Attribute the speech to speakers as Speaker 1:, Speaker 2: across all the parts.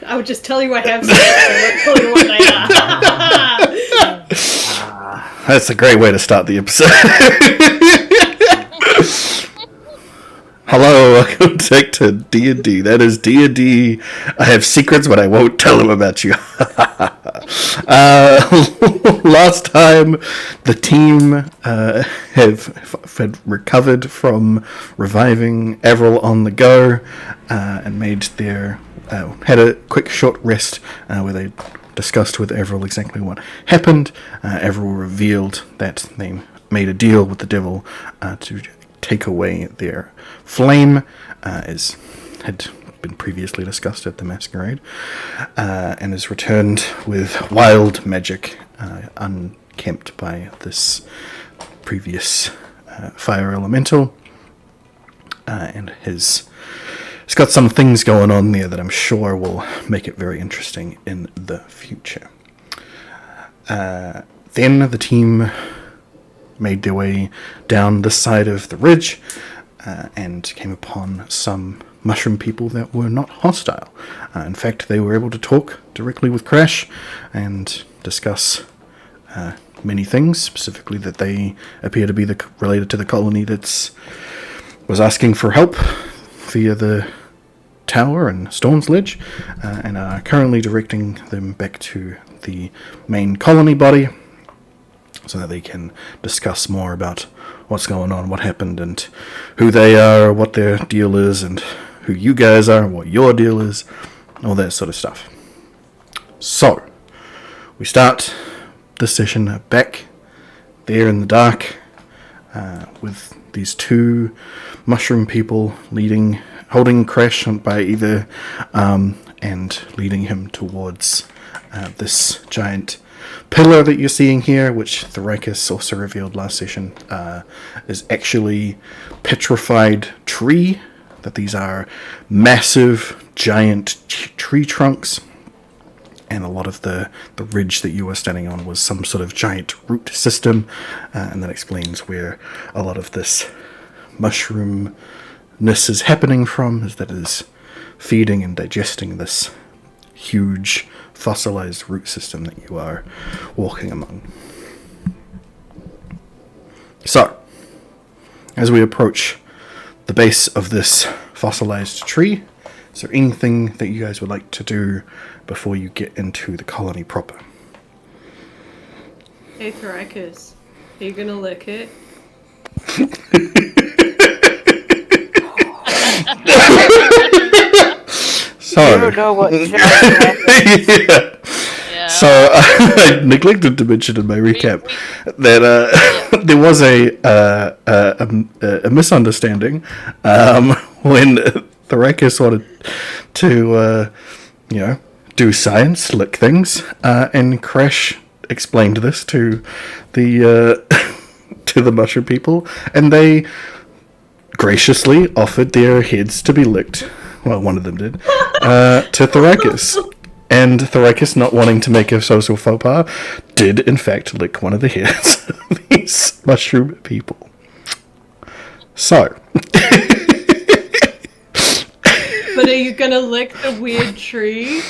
Speaker 1: I would just tell you I have secrets. I won't tell you what they are.
Speaker 2: That's a great way to start the episode. Hello, welcome back to D&D. That is D&D. I have secrets, but I won't tell them about you. Last time, the team had recovered from reviving Avril on the go and made their had a quick short rest where they discussed with Avril exactly what happened. Avril revealed that they made a deal with the devil to take away their flame, as had been previously discussed at the masquerade, and is returned with wild magic, unkempt by this previous fire elemental, and has got some things going on there that I'm sure will make it very interesting in the future. Then the team made their way down this side of the ridge and came upon some mushroom people that were not hostile. In fact, they were able to talk directly with Crash and discuss many things, specifically that they appear to be related to the colony that was asking for help via the tower and Storm's Ledge, and are currently directing them back to the main colony body so that they can discuss more about what's going on, what happened, and who they are, what their deal is, and who you guys are, what your deal is, all that sort of stuff. So, we start this session back there in the dark with these two mushroom people holding Crash by either and leading him towards this giant pillar that you're seeing here, which Thoracus also revealed last session, is actually petrified tree, that these are massive giant tree trunks, and a lot of the ridge that you were standing on was some sort of giant root system, and that explains where a lot of this mushroomness is happening from, is that it is feeding and digesting this huge fossilized root system that you are walking among. So, as we approach the base of this fossilized tree, is there anything that you guys would like to do before you get into the colony proper?
Speaker 1: Hey, Thoracus, are you gonna lick it?
Speaker 2: So,
Speaker 3: you don't know what
Speaker 2: yeah. So I neglected to mention in my recap that there was a misunderstanding when Thoracus wanted to do science, lick things, and Crash explained this to the to the mushroom people, and they graciously offered their heads to be licked. Well, one of them did, to Thoracus. And Thoracus, not wanting to make a social faux pas, did in fact lick one of the heads of these mushroom people. So.
Speaker 1: But are you gonna lick the weird tree?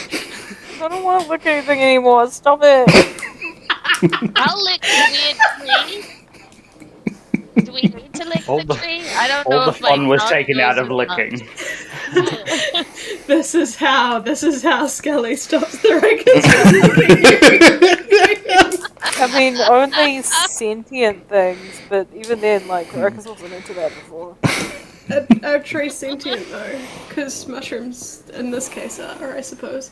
Speaker 3: I don't want to lick anything anymore. Stop it.
Speaker 4: I'll lick the weird tree. Do we need to lick the tree? I don't know.
Speaker 5: All the
Speaker 4: if
Speaker 5: fun was
Speaker 4: dog
Speaker 5: taken out
Speaker 4: knows
Speaker 5: of
Speaker 4: or not.
Speaker 5: licking.
Speaker 1: This is how Skelly stops Thoracus from licking you.
Speaker 3: I mean, only sentient things, but even then, like, Ruckus wasn't into that before.
Speaker 1: Are trees sentient though? Because mushrooms, in this case, are, I suppose.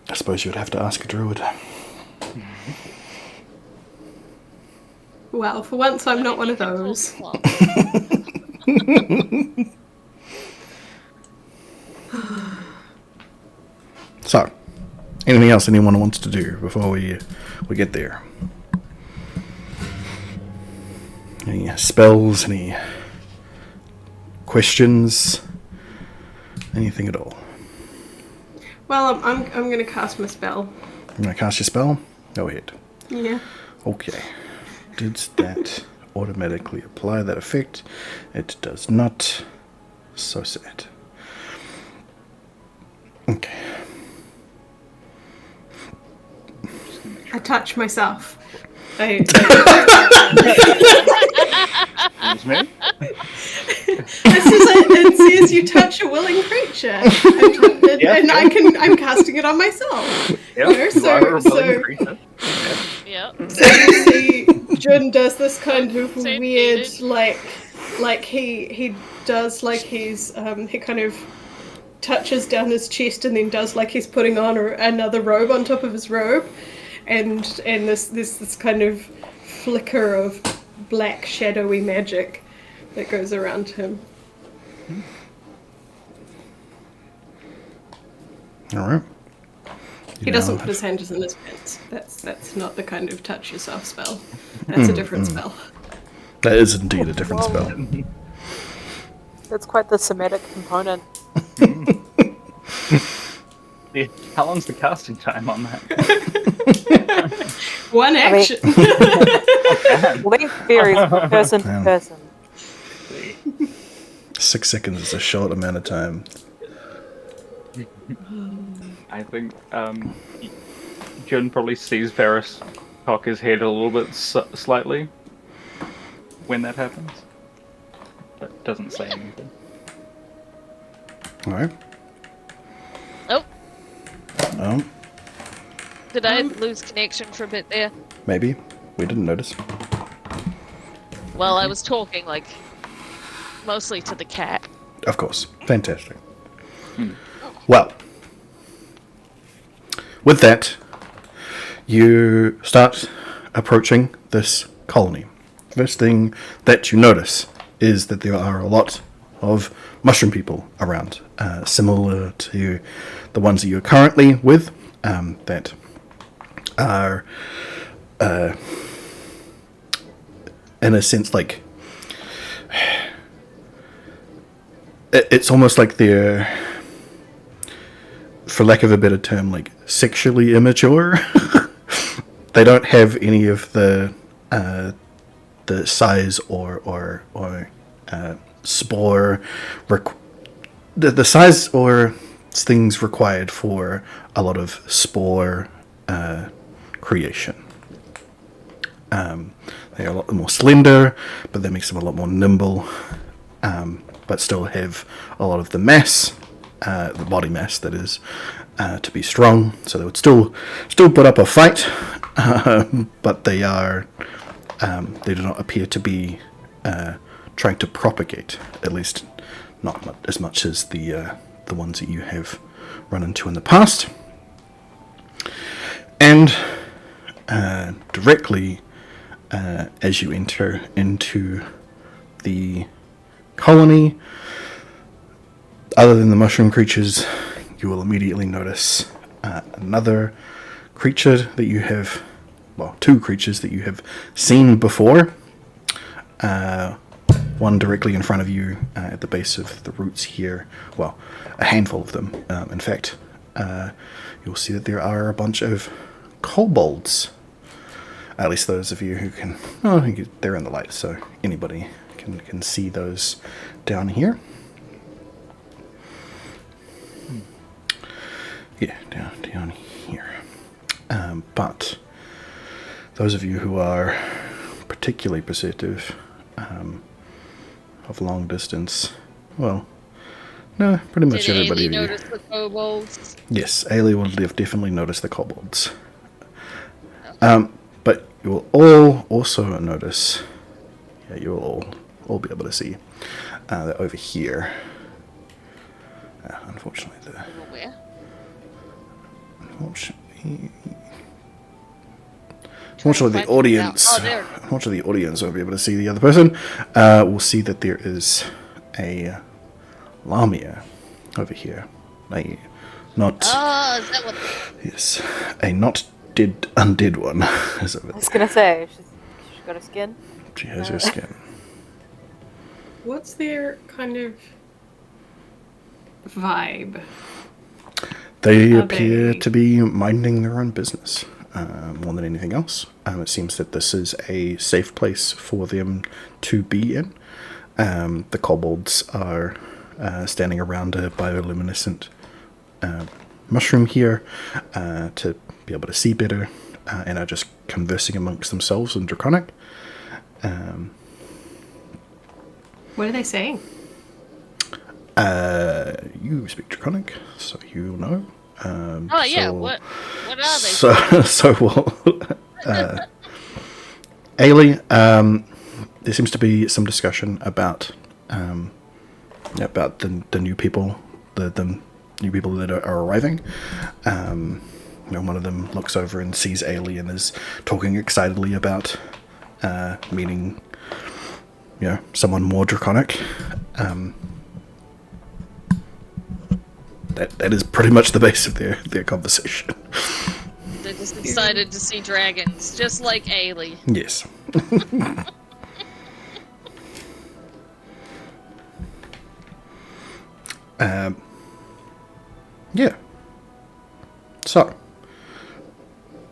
Speaker 2: I suppose you would have to ask a druid.
Speaker 1: Well, for once I'm not one of those.
Speaker 2: So, anything else anyone wants to do before we get there? Any spells? Any questions? Anything at all?
Speaker 1: Well, I'm gonna cast my spell.
Speaker 2: You want to cast your spell? Go ahead.
Speaker 1: Yeah.
Speaker 2: Okay. Did that automatically apply that effect? It does not. So sad.
Speaker 1: I touch myself. I
Speaker 5: Excuse me?
Speaker 1: it says you touch a willing creature, and I'm casting it on myself.
Speaker 5: Yep,
Speaker 1: You know,
Speaker 5: you are a willing
Speaker 1: so
Speaker 5: creature.
Speaker 4: Yep.
Speaker 1: so you see, Jun does this kind of
Speaker 4: So
Speaker 1: weird,
Speaker 4: dated.
Speaker 1: like he does like he's he kind of touches down his chest and then does like he's putting on another robe on top of his robe, and this kind of flicker of black shadowy magic that goes around him.
Speaker 2: All right.
Speaker 1: He doesn't put his hands in his pants. That's not the kind of touch yourself spell. That's a different spell.
Speaker 2: That is indeed a different spell.
Speaker 3: That's quite the somatic component.
Speaker 5: Yeah, how long's the casting time on that?
Speaker 1: One action.
Speaker 3: Length varies from person to
Speaker 2: Man.
Speaker 3: person.
Speaker 2: 6 seconds is a short amount of time.
Speaker 5: I think Jun probably sees Varys cock his head a little bit slightly when that happens, but doesn't say anything.
Speaker 2: All right.
Speaker 4: Oh,
Speaker 2: Oh,
Speaker 4: did I lose connection for a bit there?
Speaker 2: maybe. We didn't notice.
Speaker 4: Well, I was talking, like, mostly to the cat.
Speaker 2: Of course. Fantastic. Well, with that, you start approaching this colony. First thing that you notice is that there are a lot of mushroom people around, similar to the ones that you're currently with, that are, in a sense, like, it's almost like they're, for lack of a better term, like sexually immature. They don't have any of the size or spore the size or things required for a lot of spore creation. They are a lot more slender, but that makes them a lot more nimble, but still have a lot of the mass, the body mass that is, to be strong. So they would still put up a fight, but they are they do not appear to be trying to propagate, at least not as much as the ones that you have run into in the past. And directly as you enter into the colony, other than the mushroom creatures, you will immediately notice another creature that you have, well, two creatures that you have seen before. One directly in front of you at the base of the roots here. Well, a handful of them. In fact, you'll see that there are a bunch of kobolds. At least those of you who can... Oh, they're in the light, so anybody can see those down here. Yeah, down here. But those of you who are particularly perceptive of long distance, well, no, pretty much
Speaker 4: Did
Speaker 5: E
Speaker 2: everybody
Speaker 4: Ailey
Speaker 2: of you.
Speaker 4: notice the kobolds?
Speaker 2: Yes, Ailey will definitely notice the kobolds. But you will all also notice, yeah, you will all be able to see that over here. Unfortunately,
Speaker 4: Where?
Speaker 2: Unfortunately, the audience.
Speaker 4: Oh, there.
Speaker 2: Unfortunately, the audience won't be able to see the other person. We'll see that there is a Lamia over here. A not
Speaker 4: Oh, is that what?
Speaker 2: yes, a not dead undead one is over
Speaker 3: I was
Speaker 2: there.
Speaker 3: gonna say, she's got a skin.
Speaker 2: She has her skin.
Speaker 1: What's their kind of vibe?
Speaker 2: They
Speaker 1: Are
Speaker 2: appear
Speaker 1: they-
Speaker 2: to be minding their own business more than anything else. It seems that this is a safe place for them to be in. The kobolds are standing around a bioluminescent mushroom here to be able to see better. and are just conversing amongst themselves in Draconic.
Speaker 1: What are they saying?
Speaker 2: You speak Draconic, so you'll know.
Speaker 4: Oh yeah, what are they?
Speaker 2: So well, Ailey, there seems to be some discussion about the new people, the new people that are arriving. One of them looks over and sees Ailey and is talking excitedly about meeting, someone more Draconic. That is pretty much the base of their conversation.
Speaker 4: They're just excited to see dragons, just like Ailey.
Speaker 2: Yes. Yeah. So,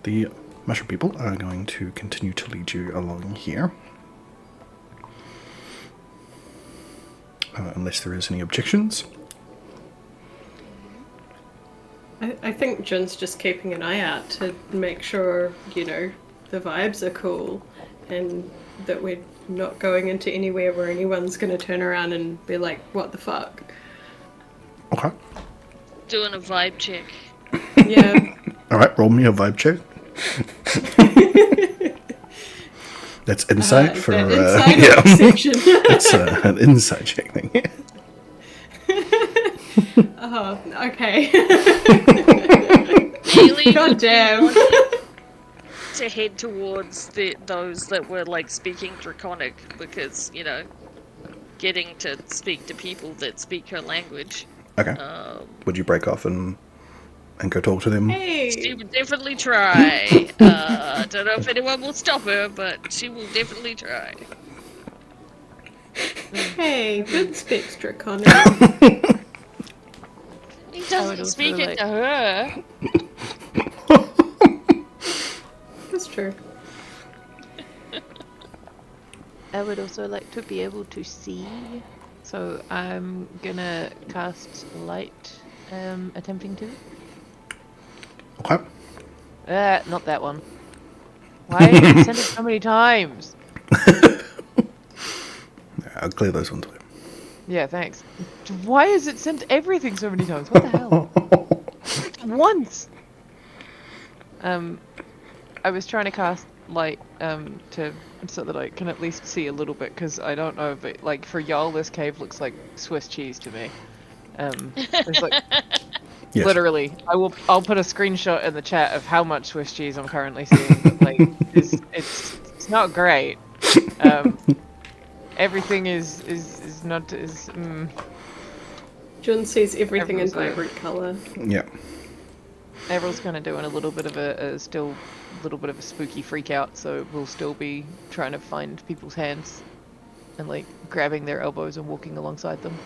Speaker 2: the mushroom people are going to continue to lead you along here. Unless there is any objections.
Speaker 1: I think Jun's just keeping an eye out to make sure, the vibes are cool and that we're not going into anywhere where anyone's going to turn around and be like, what the fuck?
Speaker 2: Okay.
Speaker 4: Doing a vibe check.
Speaker 1: Yeah.
Speaker 2: Alright, roll me a vibe check. That's insight for...
Speaker 1: Inside section.
Speaker 2: It's an insight check thing.
Speaker 1: Oh, okay.
Speaker 4: Ailey,
Speaker 1: God damn.
Speaker 4: to head towards those that were speaking Draconic because getting to speak to people that speak her language.
Speaker 2: Okay. Would you break off and go talk to them?
Speaker 1: Hey.
Speaker 4: She would definitely try. Don't know if anyone will stop her, but she will definitely try.
Speaker 1: Hey, Jun speaks Draconic.
Speaker 4: He doesn't speak it to her.
Speaker 1: That's true.
Speaker 6: I would also like to be able to see, so I'm gonna cast light, attempting to.
Speaker 2: Okay.
Speaker 6: Not that one. Why did you send it so many times?
Speaker 2: I'll clear those ones away.
Speaker 6: Yeah, thanks. Why is it sent everything so many times? What the hell? Once! I was trying to cast light, so that I can at least see a little bit, because I don't know, but, for y'all, this cave looks like Swiss cheese to me. There's,
Speaker 2: Yes.
Speaker 6: literally, I'll put a screenshot in the chat of how much Swiss cheese I'm currently seeing, but, it's not great. Everything is not
Speaker 1: Jun sees everything in
Speaker 6: Everyone's like-
Speaker 1: vibrant colour.
Speaker 2: Yeah.
Speaker 6: Everyone's kind of doing a little bit of a spooky freak out, so we'll still be trying to find people's hands and grabbing their elbows and walking alongside them.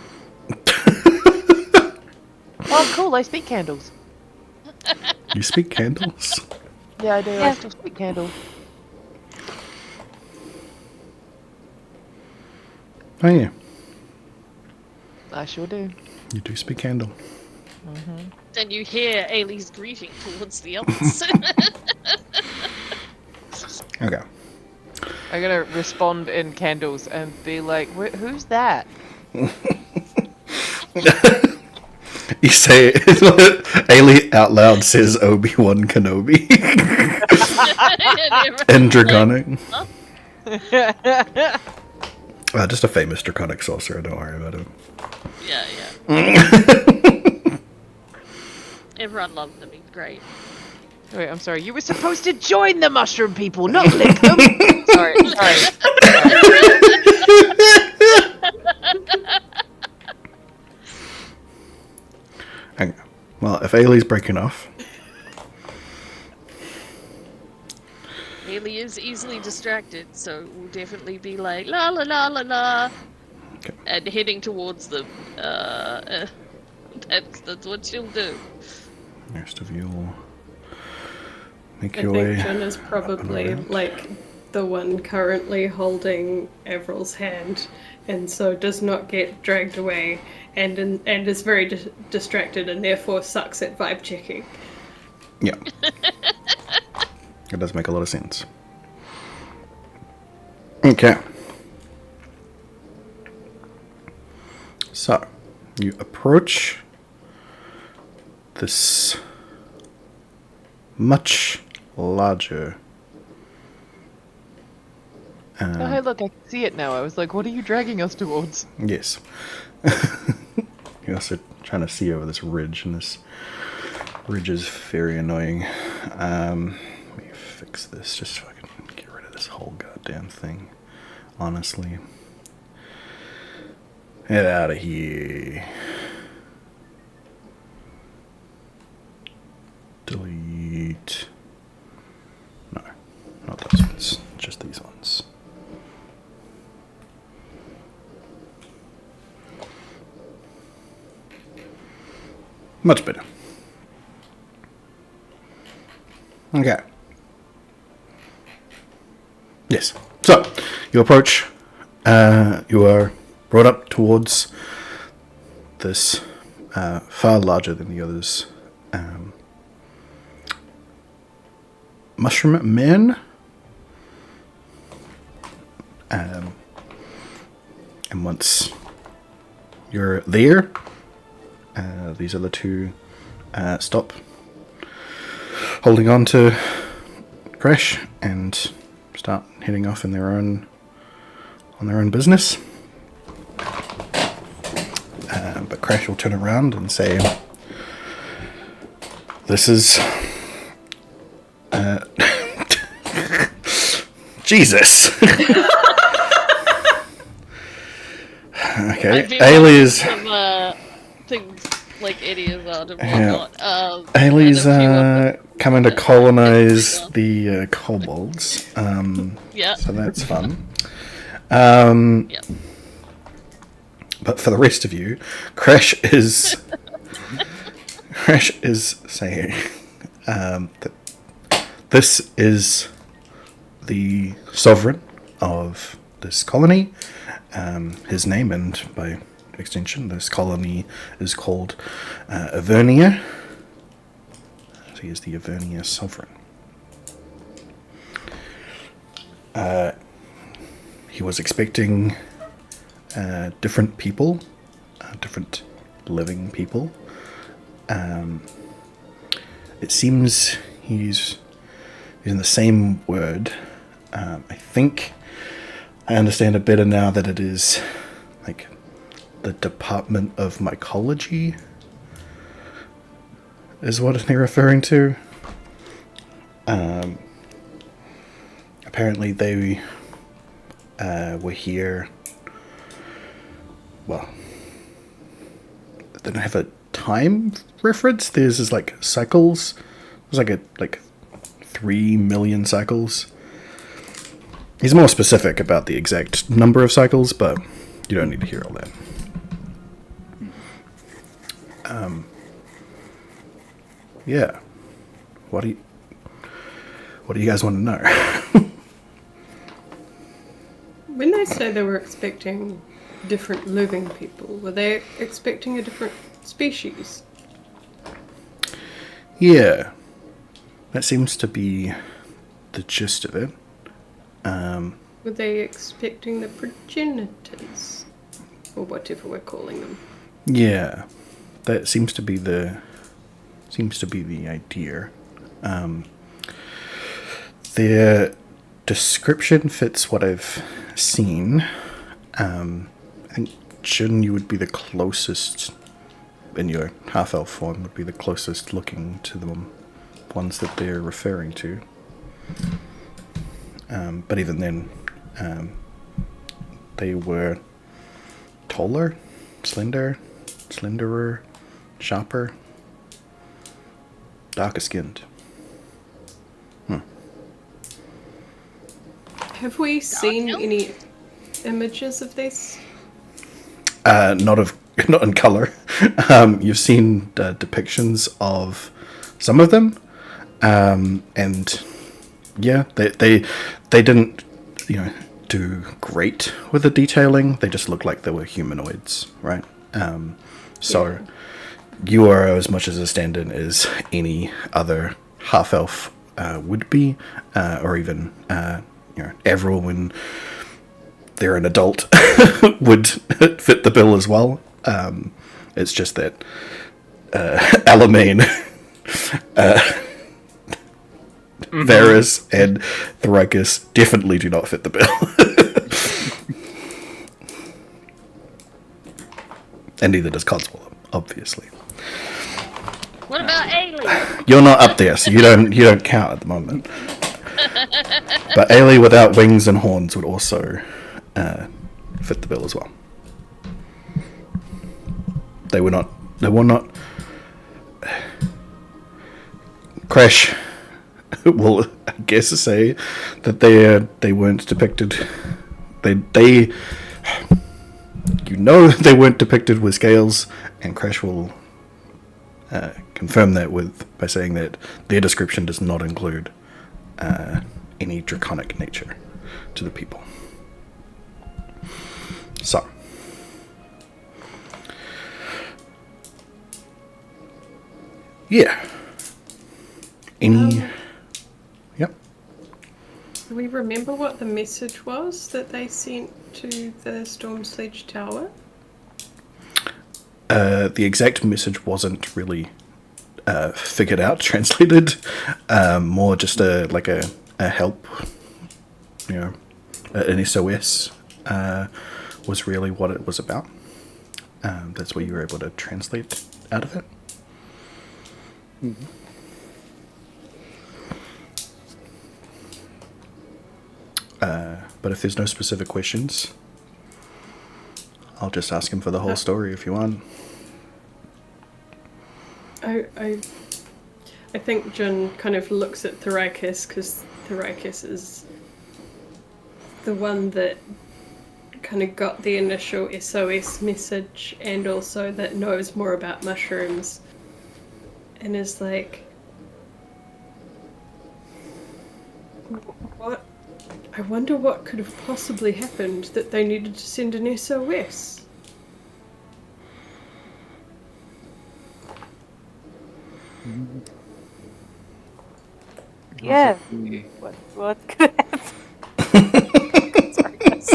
Speaker 6: Oh, cool! I speak candles.
Speaker 2: You speak candles?
Speaker 6: Yeah, I do. I still speak candle.
Speaker 2: Oh, yeah.
Speaker 6: I sure do.
Speaker 2: You do speak candle.
Speaker 4: Then you hear Ailey's greeting towards the others.
Speaker 2: Okay.
Speaker 6: I'm gonna respond in candles and be like, "Who's that?"
Speaker 2: You say it. Ailey out loud says Obi-Wan Kenobi. In Draconic. Just a famous Draconic sorcerer, don't worry about it.
Speaker 4: Yeah. Everyone loved them, he's great.
Speaker 6: Wait, I'm sorry. You were supposed to join the mushroom people, not lick them. sorry.
Speaker 2: Okay. Well, if Ailey's breaking off,
Speaker 4: Ailey is easily distracted, so we'll definitely be like, la la la la la,
Speaker 2: okay.
Speaker 4: and heading towards them. That's what she'll do.
Speaker 2: The rest of you will make
Speaker 1: I
Speaker 2: your
Speaker 1: think
Speaker 2: way.
Speaker 1: Jun is probably
Speaker 2: around.
Speaker 1: the one currently holding Avril's hand, and so does not get dragged away, and is very distracted, and therefore sucks at vibe checking.
Speaker 2: Yeah. It does make a lot of sense. Okay. So, you approach this much larger.
Speaker 6: Oh, hey, look, I can see it now. I was like, what are you dragging us towards?
Speaker 2: Yes. You're also trying to see over this ridge, and this ridge is very annoying. Let me fix this just so I can get rid of this whole goddamn thing. Honestly. Get out of here. Delete. No, not those ones. Just these ones. Much better. Okay. Yes. So, you approach. You are brought up towards this far larger than the others. Mushroom men. And once you're there, these other two stop holding on to Crash and start heading off in their own business. But Crash will turn around and say, "This is Jesus." Okay, Ailey's
Speaker 4: things like idiots and
Speaker 2: yeah.
Speaker 4: whatnot.
Speaker 2: Ailey's coming to colonize
Speaker 4: Yeah.
Speaker 2: the kobolds.
Speaker 4: Yeah.
Speaker 2: So that's fun.
Speaker 4: Yeah.
Speaker 2: But for the rest of you, Crash is saying that this is the sovereign of this colony. His name, and by extension, this colony is called Avernia. So he is the Avernia sovereign. He was expecting different people, different living people. It seems he's using the same word. I think I understand it better now that it is like the Department of Mycology is what they're referring to. Apparently they were here. Well, they don't have a time reference. There's just like cycles. There's like 3 million cycles. He's more specific about the exact number of cycles, but you don't need to hear all that. Yeah. What do you guys want to know?
Speaker 1: When they say they were expecting different living people, were they expecting a different species?
Speaker 2: Yeah. That seems to be the gist of it.
Speaker 1: Were they expecting the progenitors? Or whatever we're calling them.
Speaker 2: Yeah. That seems to be the idea. Their description fits what I've seen. I think Jin, you would be the closest, in your half-elf form, would be the closest looking to the ones that they're referring to. But even then, they were taller, slenderer, sharper, darker skinned.
Speaker 1: Have we seen any images of this?
Speaker 2: Not in color. You've seen depictions of some of them, and yeah, they didn't, do great with the detailing. They just looked like they were humanoids, right? So you are as much as a stand-in as any other half-elf would be, or even Avril when they're an adult would fit the bill as well. It's just that Alamein, Varys, and Thraicus definitely do not fit the bill. And neither does Codswallop, obviously.
Speaker 4: What about Ailey?
Speaker 2: You're not up there, so you don't count at the moment. But Ailey without wings and horns would also fit the bill as well. They were not. Crash will, I guess, say that they weren't depicted. They they weren't depicted with scales, and Crash will confirm that by saying that their description does not include any draconic nature to the people. So, yeah. Yep.
Speaker 1: Do we remember what the message was that they sent to the Storm Sledge Tower?
Speaker 2: The exact message wasn't really figured out, translated. More just a help, an SOS was really what it was about. That's what you were able to translate out of it.
Speaker 5: Mm-hmm.
Speaker 2: But if there's no specific questions, I'll just ask him for the whole story if you want.
Speaker 1: I think Jun kind of looks at Thraicus, because Thraicus is the one that kind of got the initial SOS message and also that knows more about mushrooms, and is like, what? I wonder what could have possibly happened that they needed to send an SOS.
Speaker 3: Yeah.
Speaker 5: Possibly.
Speaker 3: What could happen? Sorry, guys.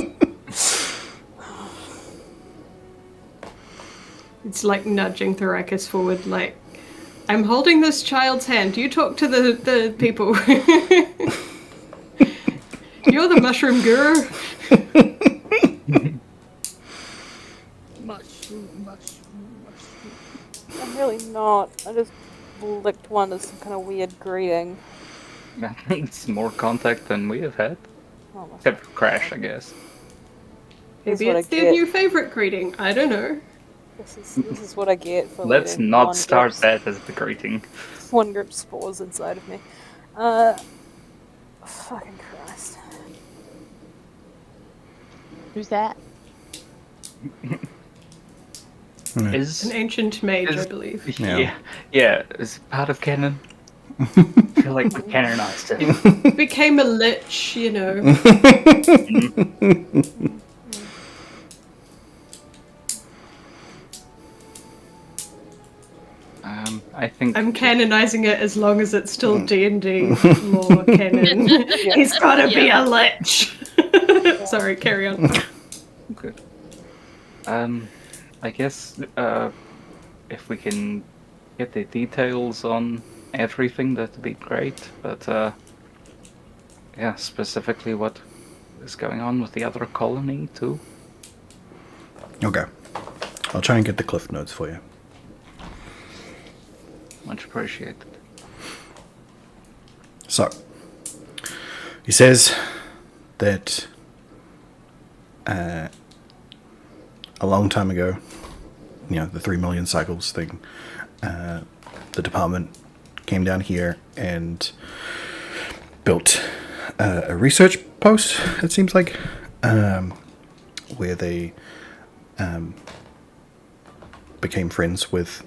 Speaker 1: It's like nudging Thraicus forward, like, I'm holding this child's hand. You talk to the people. You're the mushroom guru.
Speaker 4: Mushroom.
Speaker 3: I'm really not. I just licked one as some kind of weird greeting.
Speaker 5: It's more contact than we have had.
Speaker 3: Oh my
Speaker 5: Except for Crash, I guess.
Speaker 3: Here's
Speaker 1: Maybe
Speaker 3: what I
Speaker 1: it's their
Speaker 3: get.
Speaker 1: new favorite greeting. I don't know.
Speaker 3: This is what I get for
Speaker 5: Let's
Speaker 3: letting
Speaker 5: not
Speaker 3: one
Speaker 5: start
Speaker 3: grip-
Speaker 5: that as the greeting.
Speaker 3: One grip spores inside of me. Fucking Christ.
Speaker 6: Who's that?
Speaker 5: Is
Speaker 1: An ancient mage, I
Speaker 5: Is-
Speaker 1: believe.
Speaker 5: yeah, is it part of canon? I feel like we canonized it.
Speaker 1: Became a lich, you know.
Speaker 5: I think
Speaker 1: I'm canonizing it as long as it's still D&D lore canon. He's gotta be a lich. Sorry, carry on.
Speaker 5: good. I guess if we can get the details on everything, that'd be great. But yeah, specifically what is going on with the other colony too.
Speaker 2: Okay. I'll try and get the cliff notes for you.
Speaker 5: Much appreciated.
Speaker 2: So, he says that a long time ago, the 3 million cycles thing, the department came down here and built a research post, it seems like, where they became friends with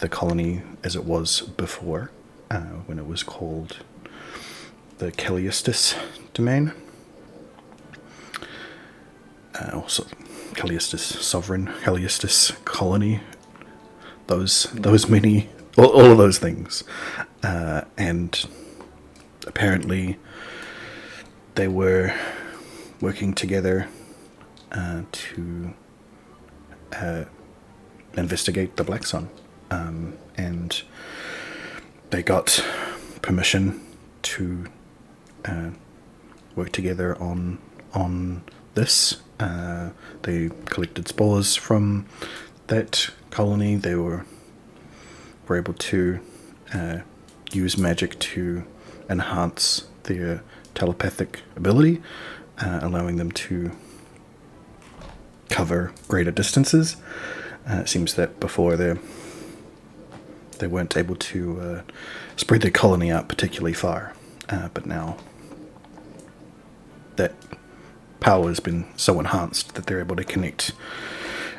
Speaker 2: the colony as it was before, when it was called the Calliestus domain. Also, Calliestus sovereign, Calliestus colony. Those many, all of those things. and apparently they were working together to investigate the Black Sun, and they got permission to work together on this. They collected spores from that colony. They were able to use magic to enhance their telepathic ability, allowing them to cover greater distances. It seems that before they weren't able to spread their colony out particularly far, but now that power has been so enhanced that they're able to connect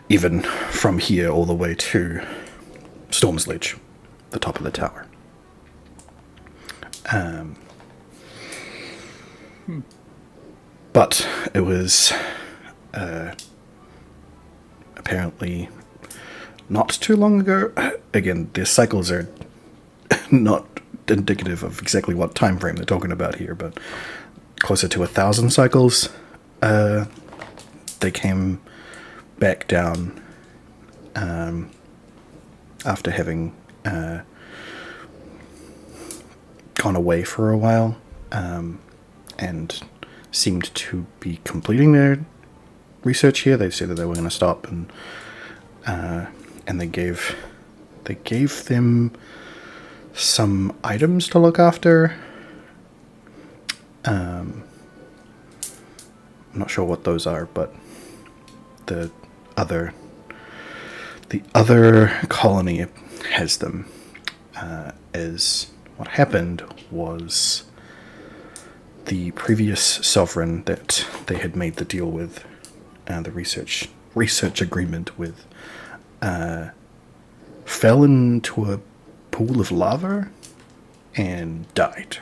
Speaker 2: even from here all the way to Storm's Ledge, the top of the tower. But it was apparently not too long ago. Again, their cycles are not indicative of exactly what time frame they're talking about here, but closer to 1,000 cycles. They came back down after having gone away for a while, and seemed to be completing their research here. They said that they were going to stop, and they gave them some items to look after. I'm not sure what those are, but the other colony has them. As what happened was, the previous sovereign that they had made the deal with, the research agreement with, fell into a pool of lava and died.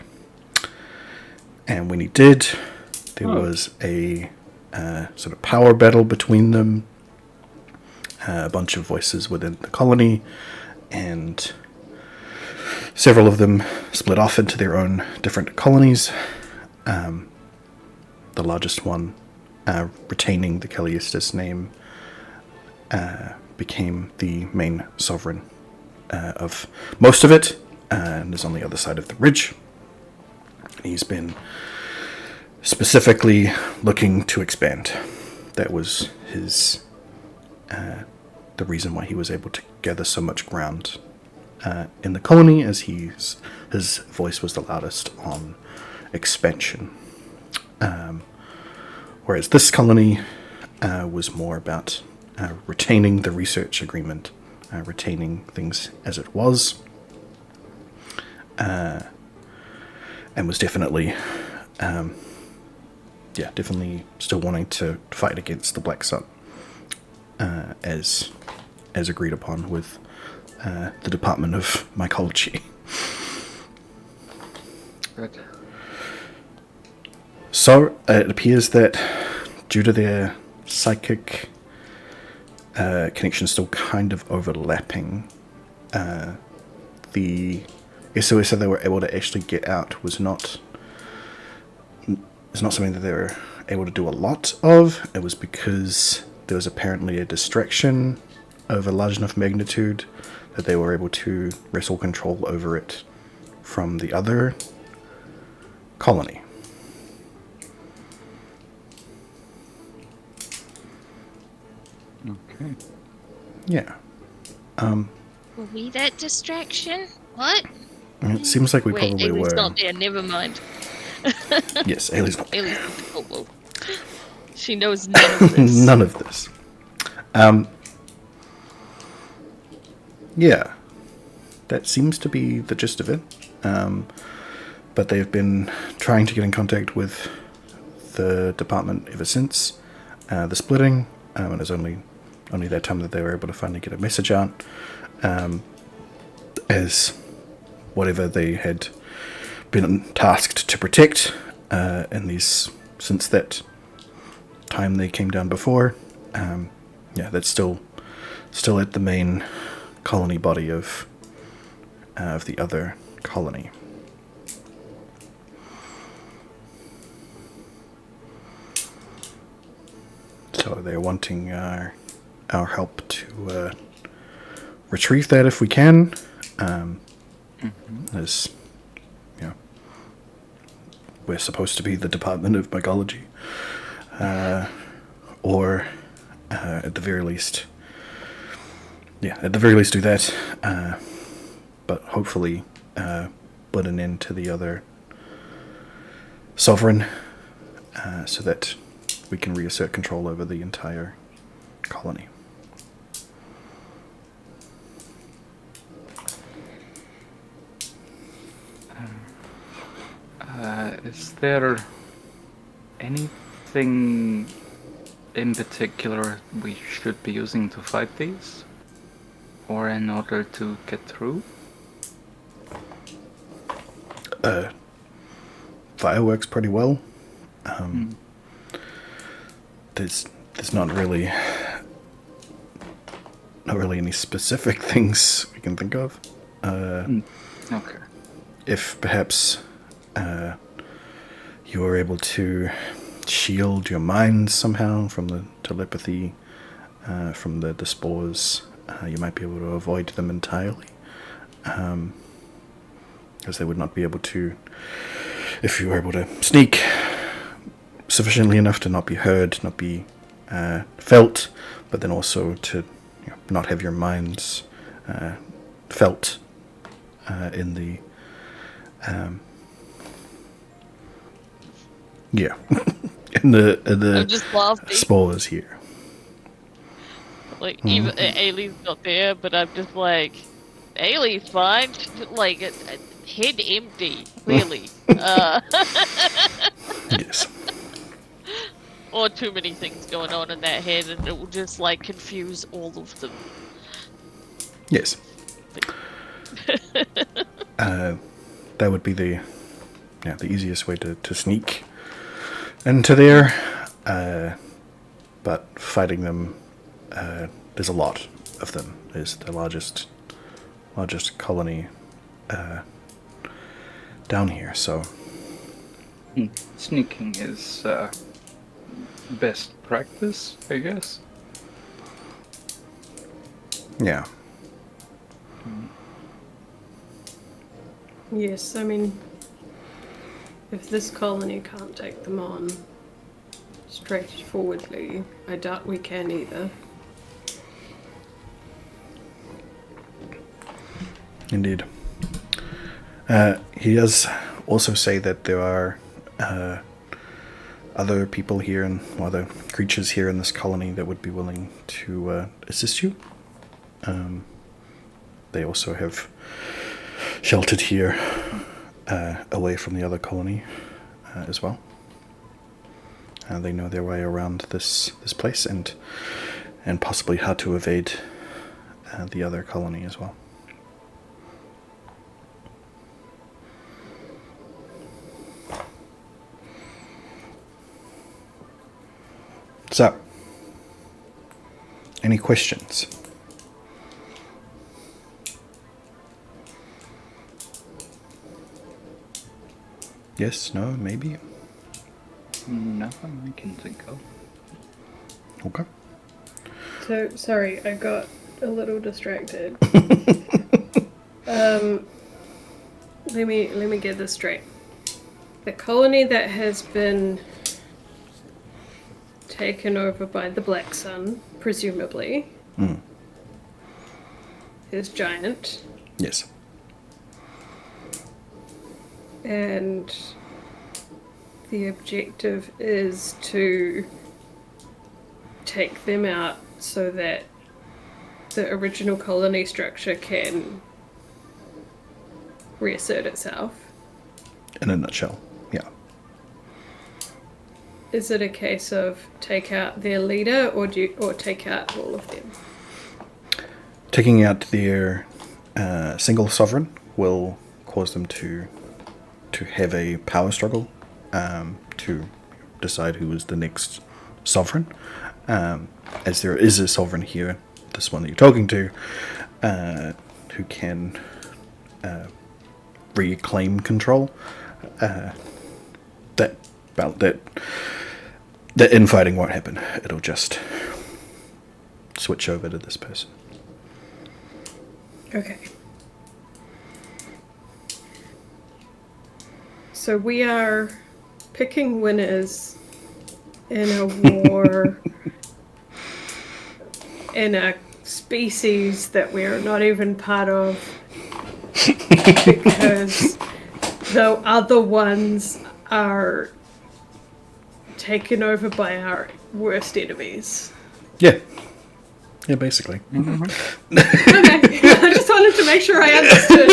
Speaker 2: And when he did, there was a sort of power battle between them, a bunch of voices within the colony, and several of them split off into their own different colonies. The largest one, retaining the Calliestus name, became the main sovereign of most of it, and is on the other side of the ridge. He's been specifically looking to expand. That was his the reason why he was able to gather so much ground in the colony, as his voice was the loudest on expansion. Whereas this colony was more about retaining the research agreement, retaining things as it was, and was definitely still wanting to fight against the Black Sun, as agreed upon with the Department of Mycology.
Speaker 5: Right.
Speaker 2: So it appears that due to their psychic connection still kind of overlapping, the SOS that they were able to actually get out was not something that they were able to do a lot of. It was because there was apparently a distraction of a large enough magnitude that they were able to wrestle control over it from the other colony.
Speaker 5: Okay.
Speaker 2: Yeah.
Speaker 4: Were we that distraction? What?
Speaker 2: It seems like we
Speaker 4: Wait,
Speaker 2: probably
Speaker 4: Ailey's
Speaker 2: were.
Speaker 4: not there, never mind.
Speaker 2: Yes, Ailey's not.
Speaker 4: Ailey's not the kobold. She knows none of this.
Speaker 2: None of this. Yeah, that seems to be the gist of it. But they've been trying to get in contact with the department ever since the splitting, and it was only that time that they were able to finally get a message out, as whatever they had been tasked to protect since that time they came down before. That's still at the main colony body of the other colony. So they're wanting our help to retrieve that if we can. As you know, we're supposed to be the Department of Mycology, or at the very least, do that. But hopefully, put an end to the other sovereign, so that we can reassert control over the entire colony.
Speaker 5: Is there anything in particular we should be using to fight these? Or in order to get through?
Speaker 2: Fire works pretty well. There's not really any specific things we can think of.
Speaker 5: Okay.
Speaker 2: If perhaps you were able to shield your mind somehow from the telepathy, from the spores, you might be able to avoid them entirely. Because they would not be able to, if you were able to sneak sufficiently enough to not be heard, not be felt, but then also to not have your minds felt in the in the
Speaker 4: I'm just laughing.
Speaker 2: spores here.
Speaker 4: Like, even Ailey's not there, but I'm just like, Ailey's fine. Like, head empty, clearly.
Speaker 2: Yes.
Speaker 4: Or too many things going on in that head, and it will just, like, confuse all of them.
Speaker 2: Yes. That would be the easiest way to sneak into there. But fighting them, there's a lot of them. There's the largest colony down here. So
Speaker 5: Sneaking is best practice, I guess.
Speaker 2: yeah.
Speaker 1: Yes, I mean, if this colony can't take them on straightforwardly, I doubt we can either.
Speaker 2: Indeed. He does also say that there are other people here and other creatures here in this colony that would be willing to assist you. They also have sheltered here away from the other colony as well. They know their way around this place and possibly how to evade the other colony as well. So, any questions? Yes, no, maybe?
Speaker 5: Nothing I can think of.
Speaker 2: Okay.
Speaker 1: So, sorry, I got a little distracted. Let me get this straight. The colony that has been taken over by the Black Sun, presumably, is giant.
Speaker 2: Yes.
Speaker 1: And the objective is to take them out so that the original colony structure can reassert itself.
Speaker 2: In a nutshell, yeah.
Speaker 1: Is it a case of take out their leader or take out all of them?
Speaker 2: Taking out their single sovereign will cause them to have a power struggle to decide who is the next sovereign. As there is a sovereign here, this one that you're talking to, who can reclaim control, that infighting won't happen. It'll just switch over to this person.
Speaker 1: Okay. So we are picking winners in a war in a species that we are not even part of because the other ones are taken over by our worst enemies.
Speaker 2: Yeah. Yeah, basically.
Speaker 1: Okay. I just wanted to make sure I understood.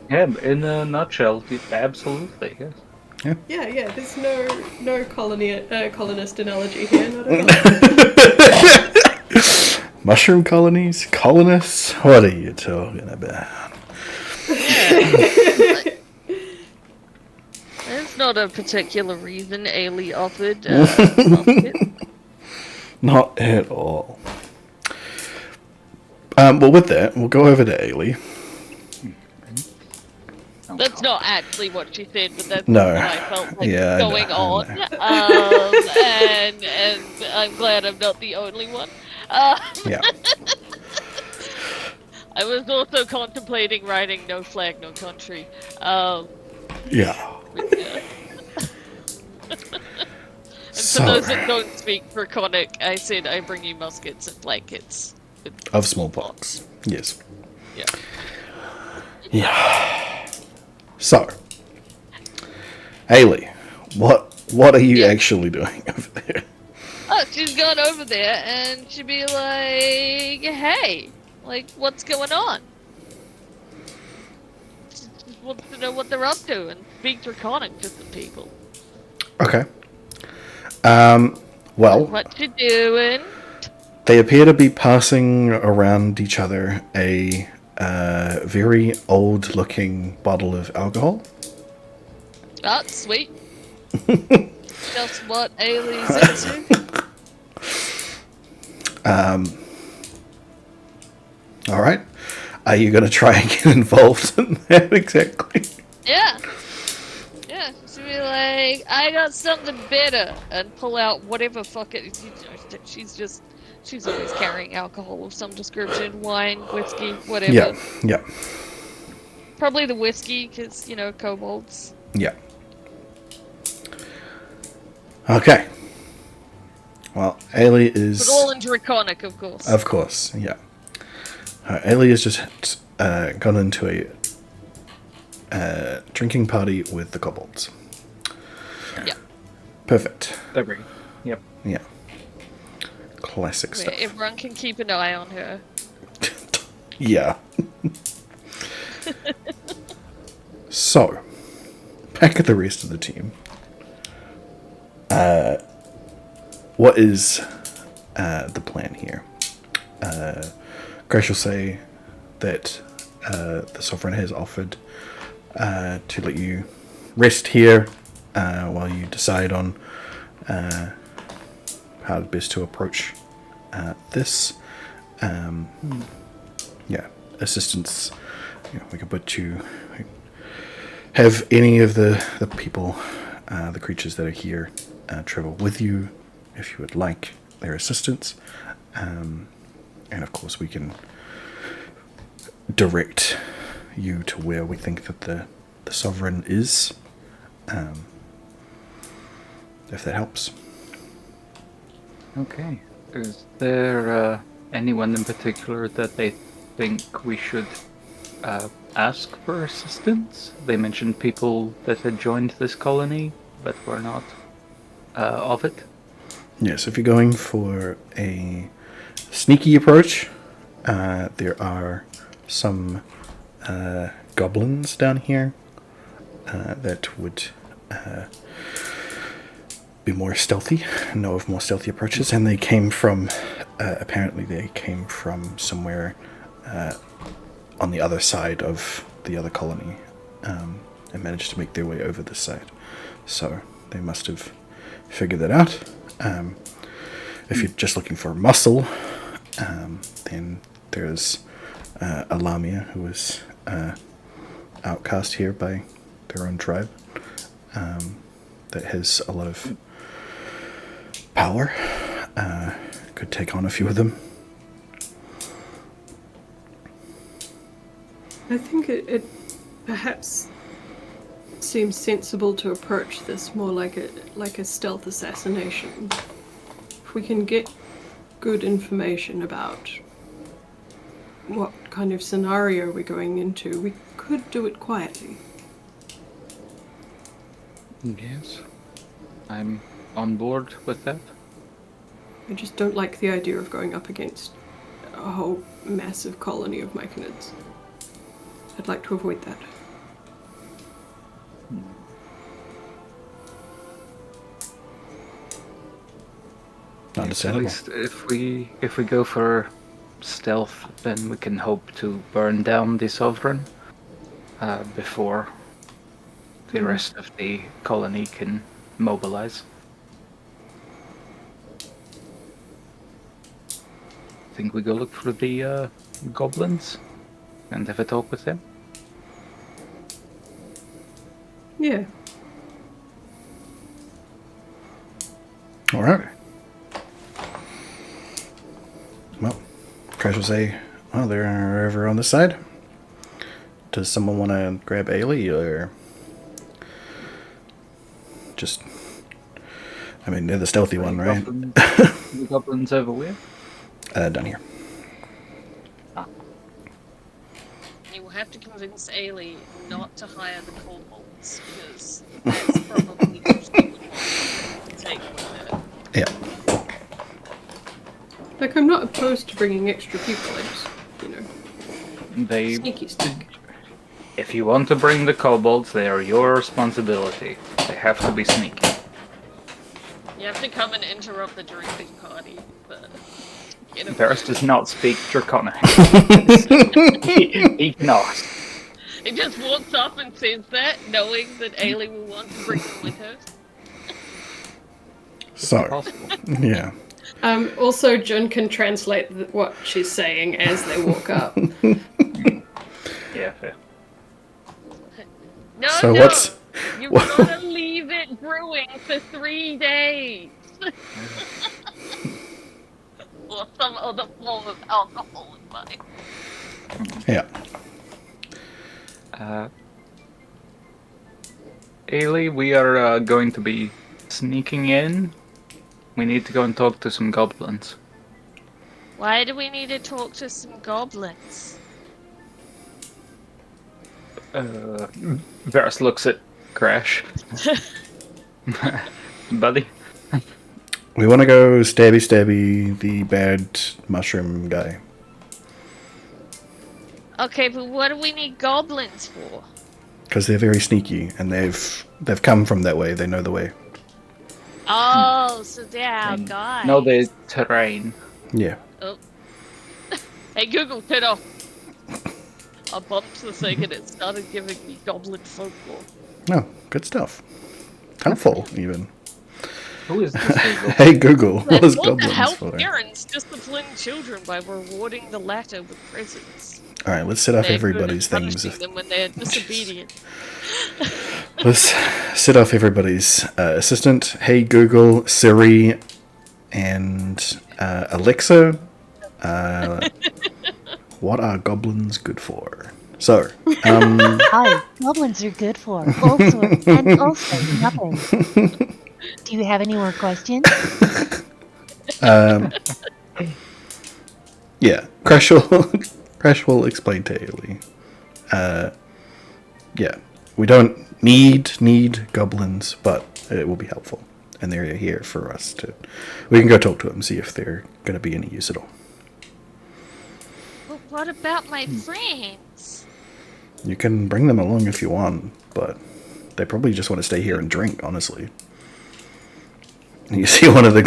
Speaker 5: Yeah, in a nutshell, absolutely, yes.
Speaker 1: Yeah, there's no colonist analogy here, not at all.
Speaker 2: Mushroom colonies? Colonists? What are you talking about?
Speaker 4: There's not a particular reason Ailey offered. Musket.
Speaker 2: Not at all. Well, with that, we'll go over to Ailey.
Speaker 4: That's not actually what she said, but that's
Speaker 2: No.
Speaker 4: what I felt like
Speaker 2: Yeah, I
Speaker 4: going
Speaker 2: know,
Speaker 4: on. And I'm glad I'm not the only one.
Speaker 2: Yeah.
Speaker 4: I was also contemplating writing "No Flag, No Country."
Speaker 2: Yeah.
Speaker 4: And for those that don't speak Draconic, I said I bring you muskets and blankets.
Speaker 2: Of smallpox. Yes.
Speaker 4: Yeah.
Speaker 2: Yeah. So, Ailey, what are you actually doing over there?
Speaker 4: Oh, she's gone over there and she'd be like, hey, like, what's going on? She just wants to know what they're up to and speak Draconic to some people.
Speaker 2: Okay. Well,
Speaker 4: What you doing?
Speaker 2: they appear to be passing around each other a very old-looking bottle of alcohol.
Speaker 4: Oh, sweet. Just what Ailey's into.
Speaker 2: All right. Are you going to try and get involved in that exactly?
Speaker 4: Yeah. Yeah, she'd be like, I got something better, and pull out whatever she's always carrying alcohol of some description, wine, whiskey, whatever.
Speaker 2: Yeah. Yeah.
Speaker 4: Probably the whiskey, because, kobolds.
Speaker 2: Yeah. Okay. Well, Ailey is...
Speaker 4: But all in Draconic, of course.
Speaker 2: Of course, yeah. Ailey has just gone into a drinking party with the kobolds.
Speaker 4: Yeah.
Speaker 2: Perfect.
Speaker 5: Agree. Yep.
Speaker 2: Yeah. Classic
Speaker 4: Where
Speaker 2: stuff.
Speaker 4: everyone can keep an eye on her.
Speaker 2: Yeah. So, back at the rest of the team. What is the plan here? Grace will say that the Sovereign has offered to let you rest here while you decide on how best to approach this. Yeah, assistance. We can put you... have any of the people, the creatures that are here, travel with you if you would like their assistance. And of course we can direct you to where we think that the Sovereign is, if that helps.
Speaker 5: Okay. Is there anyone in particular that they think we should ask for assistance? They mentioned people that had joined this colony but were not of it.
Speaker 2: Yes, if you're going for a sneaky approach, there are some goblins down here that would be more stealthy, know of more stealthy approaches, and they came from, apparently they came from somewhere on the other side of the other colony, and managed to make their way over this side. So they must have figured that out. If you're just looking for muscle, then there's Alamia, who is outcast here by their own tribe that has a lot of power. Could take on a few of them.
Speaker 1: I think it perhaps seems sensible to approach this more like a stealth assassination. If we can get good information about what kind of scenario we're going into, we could do it quietly.
Speaker 5: Yes. I'm on board with that.
Speaker 1: I just don't like the idea of going up against a whole massive colony of myconids. I'd like to avoid that.
Speaker 5: At
Speaker 2: Understandable.
Speaker 5: least if we go for stealth, then we can hope to burn down the Sovereign before the rest of the colony can mobilize. I think we go look for the goblins and have a talk with them.
Speaker 1: Yeah.
Speaker 2: All right. Well, Crash will say, "Oh, they're over on this side. Does someone want to grab Ailey, or just? I mean, they're the stealthy one, right?
Speaker 5: The goblins over where?
Speaker 2: Down here.
Speaker 4: You will have to convince Ailey not to hire the kobolds, because that's probably what she would want to take with her.
Speaker 2: Yeah.
Speaker 1: Like, I'm not opposed to bringing extra people. I just,
Speaker 5: They.
Speaker 1: sneaky sneak.
Speaker 5: If you want to bring the kobolds, they are your responsibility. They have to be sneaky.
Speaker 4: You have to come and interrupt the drinking party, but... You know,
Speaker 5: Varus does not speak Draconic. he cannot.
Speaker 4: he just walks up and says that, knowing that Ailey will want to bring them with her.
Speaker 2: So,
Speaker 5: Possible.
Speaker 2: yeah.
Speaker 1: Also, Jun can translate what she's saying as they walk up.
Speaker 5: Yeah, fair.
Speaker 4: No,
Speaker 2: So
Speaker 4: no!
Speaker 2: what's-
Speaker 4: You've gotta leave it brewing for 3 days! Or some other form of alcohol in mind.
Speaker 2: Yeah.
Speaker 5: Ailey, we are going to be sneaking in. We need to go and talk to some goblins.
Speaker 4: Why do we need to talk to some goblins?
Speaker 5: Varus looks at Crash. Buddy?
Speaker 2: We want to go stabby the bad mushroom guy.
Speaker 4: Okay, but what do we need goblins for?
Speaker 2: Because they're very sneaky, and they've come from that way. They know the way.
Speaker 4: Oh, so they're our guys.
Speaker 5: Know the terrain.
Speaker 2: Yeah.
Speaker 4: Oh. Hey Google, turn off. I bumped the thing and it started giving me goblin folklore.
Speaker 2: Oh, good stuff. Helpful, even.
Speaker 5: Who is this Google?
Speaker 2: Hey Google, what is
Speaker 4: Want to
Speaker 2: goblins
Speaker 4: help
Speaker 2: for?
Speaker 4: parents discipline children by rewarding the latter with presents.
Speaker 2: All right, let's set off
Speaker 4: They're good at
Speaker 2: everybody's things.
Speaker 4: punishing them when they're disobedient.
Speaker 2: Let's set off everybody's assistant. Hey Google, Siri, and Alexa. What are goblins good for? So,
Speaker 7: Hi, goblins are good for all sorts and also nothing. Do you have any more questions?
Speaker 2: yeah, Crash will explain to Ailey. Yeah, we don't need goblins, but it will be helpful, and they're here for us to. We can go talk to them, see if they're going to be any use at all.
Speaker 4: But what about my friends?
Speaker 2: You can bring them along if you want, but they probably just want to stay here and drink, honestly. And you see one of the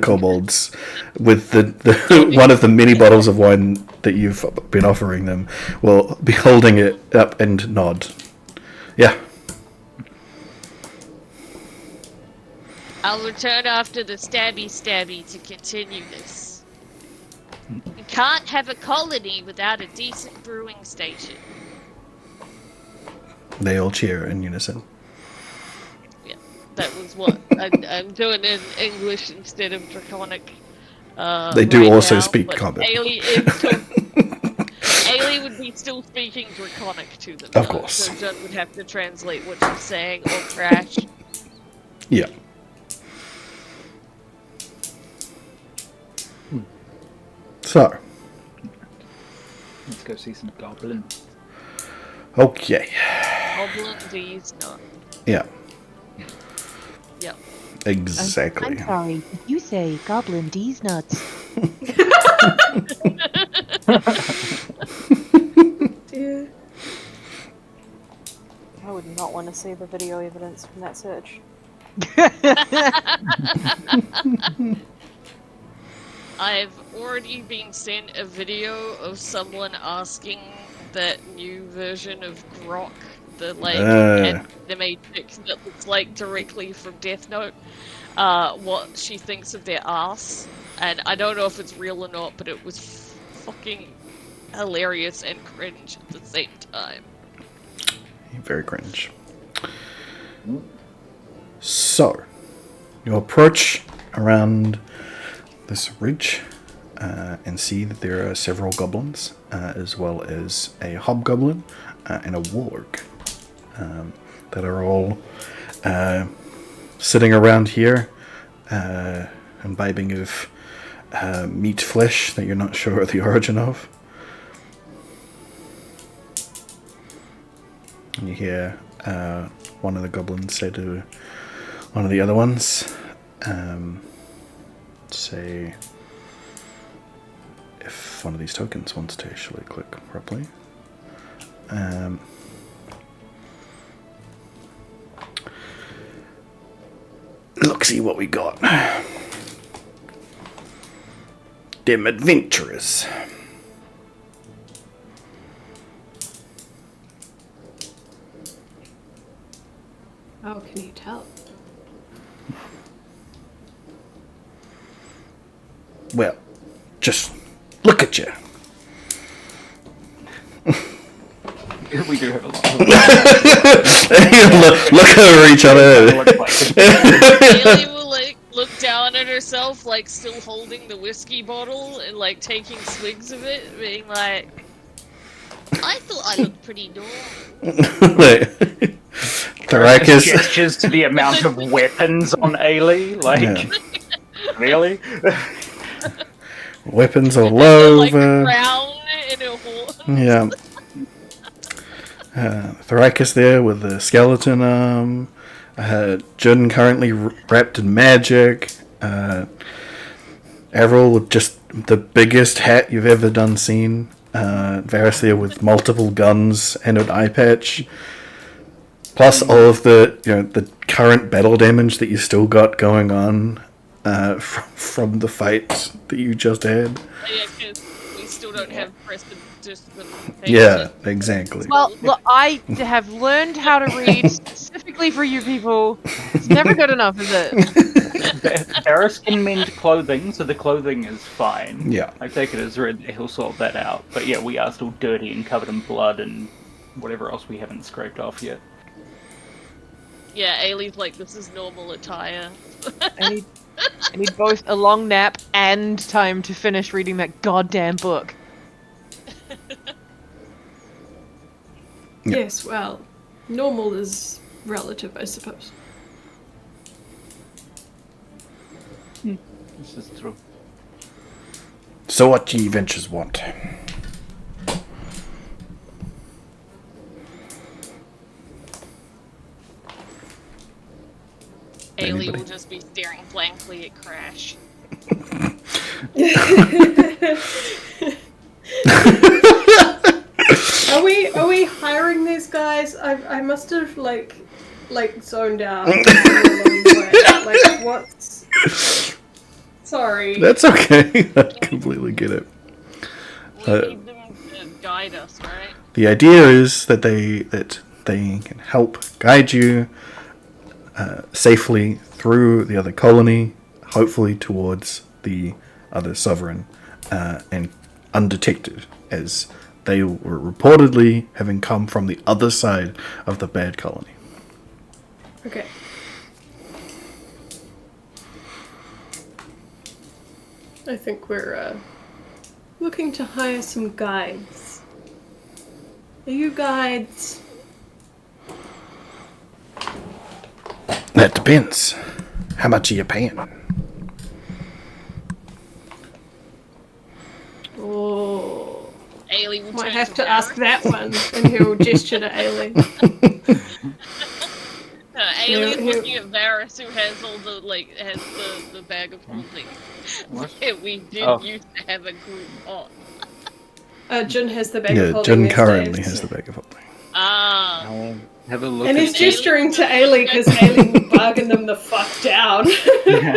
Speaker 2: kobolds with the one of the many bottles of wine that you've been offering them will be holding it up and nod. Yeah.
Speaker 4: I'll return after the stabby to continue this. We can't have a colony without a decent brewing station.
Speaker 2: They all cheer in unison.
Speaker 4: Yeah, that was what I'm doing in English instead of Draconic.
Speaker 2: They do
Speaker 4: right
Speaker 2: also
Speaker 4: now,
Speaker 2: speak
Speaker 4: but
Speaker 2: Common.
Speaker 4: Ailey would be still speaking Draconic to them.
Speaker 2: Of
Speaker 4: though,
Speaker 2: course.
Speaker 4: So Judd would have to translate what she's saying or crash.
Speaker 2: Yeah. So,
Speaker 5: Let's go see some goblins.
Speaker 2: okay.
Speaker 4: Goblin D's not.
Speaker 2: Yeah,
Speaker 4: Yep.
Speaker 2: exactly.
Speaker 7: I'm sorry. Did you say Goblin D's nuts?
Speaker 1: Yeah.
Speaker 3: I would not want to see the video evidence from that search.
Speaker 4: I've already been sent a video of someone asking that new version of Grok, the animatrix that looks like directly from Death Note, what she thinks of their ass. And I don't know if it's real or not, but it was fucking hilarious and cringe at the same time.
Speaker 2: Very cringe. So, you approach around this ridge and see that there are several goblins, as well as a hobgoblin and a warg that are all sitting around here, imbibing of meat flesh that you're not sure the origin of. And you hear one of the goblins say to one of the other ones, say if one of these tokens wants to actually click properly. Look, see what we got. Them adventurers.
Speaker 1: Oh, can you tell?
Speaker 2: Well, just look at you.
Speaker 5: We do have a lot.
Speaker 2: Look over each other.
Speaker 4: Ailey will look down at herself, still holding the whiskey bottle and taking swigs of it, being like, I thought I looked pretty normal.
Speaker 2: Thrakus
Speaker 5: gestures to the amount of weapons on Ailey. Really?
Speaker 2: Weapons all
Speaker 4: Like a
Speaker 2: over.
Speaker 4: crown and a horn.
Speaker 2: Yeah. Thrakus there with the skeleton arm. Jun currently wrapped in magic. Avril with just the biggest hat you've ever seen. Varys there with multiple guns and an eye patch. Plus all of the current battle damage that you still got going on from the fight that you just had.
Speaker 4: Yeah, because we still don't have Preston just the
Speaker 2: Yeah, exactly.
Speaker 6: Well, look, I have learned how to read specifically for you people. It's never good enough, is it?
Speaker 5: Varys can mend clothing, so the clothing is fine.
Speaker 2: Yeah.
Speaker 5: I take it as read that he'll sort that out. But yeah, we are still dirty and covered in blood and whatever else we haven't scraped off yet.
Speaker 4: Yeah, Ailey's like, this is normal attire.
Speaker 6: I need both a long nap and time to finish reading that goddamn book.
Speaker 1: Yes, well, normal is relative, I suppose.
Speaker 5: This is true.
Speaker 2: So what ye ventures want?
Speaker 4: Ailey
Speaker 2: Anybody?
Speaker 4: will just be staring blankly at Crash.
Speaker 1: Are we hiring these guys? I must have zoned out. What's? Sorry.
Speaker 2: That's okay. I completely get it.
Speaker 4: We need them to guide us, right?
Speaker 2: The idea is that they can help guide you safely through the other colony, hopefully towards the other sovereign, and undetected as they were reportedly having come from the other side of the bad colony.
Speaker 1: Okay. I think we're looking to hire some guides. Are you guides?
Speaker 2: That depends. How much are you paying?
Speaker 1: Oh,
Speaker 4: Ailey will
Speaker 1: might
Speaker 4: turn
Speaker 1: have to
Speaker 4: Varys.
Speaker 1: ask that one, and he'll gesture to Ailey.
Speaker 4: Ailey is
Speaker 1: He'll-
Speaker 4: looking at Varys, who has all the has the bag of holding.
Speaker 5: What?
Speaker 4: that we did
Speaker 5: Oh.
Speaker 4: used to have a group on.
Speaker 1: Jun has the bag of
Speaker 2: Yeah,
Speaker 1: holding
Speaker 2: Jun
Speaker 1: these
Speaker 2: currently
Speaker 1: days.
Speaker 2: has the bag of holding.
Speaker 4: Ah.
Speaker 5: Have a look
Speaker 1: And
Speaker 5: at
Speaker 1: he's
Speaker 5: the-
Speaker 1: gesturing to Ailey because Ailey will bargain them the fuck down.
Speaker 5: Yeah.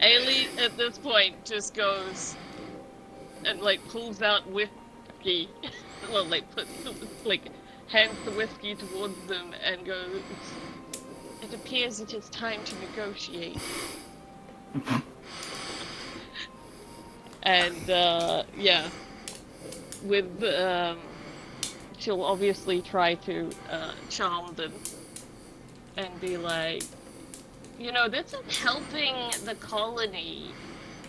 Speaker 4: Ailey at this point just goes and pulls out whiskey. Well, hands the whiskey towards them and goes, "It appears it is time to negotiate." And yeah, with she'll obviously try to charm them and be like, this is helping the colony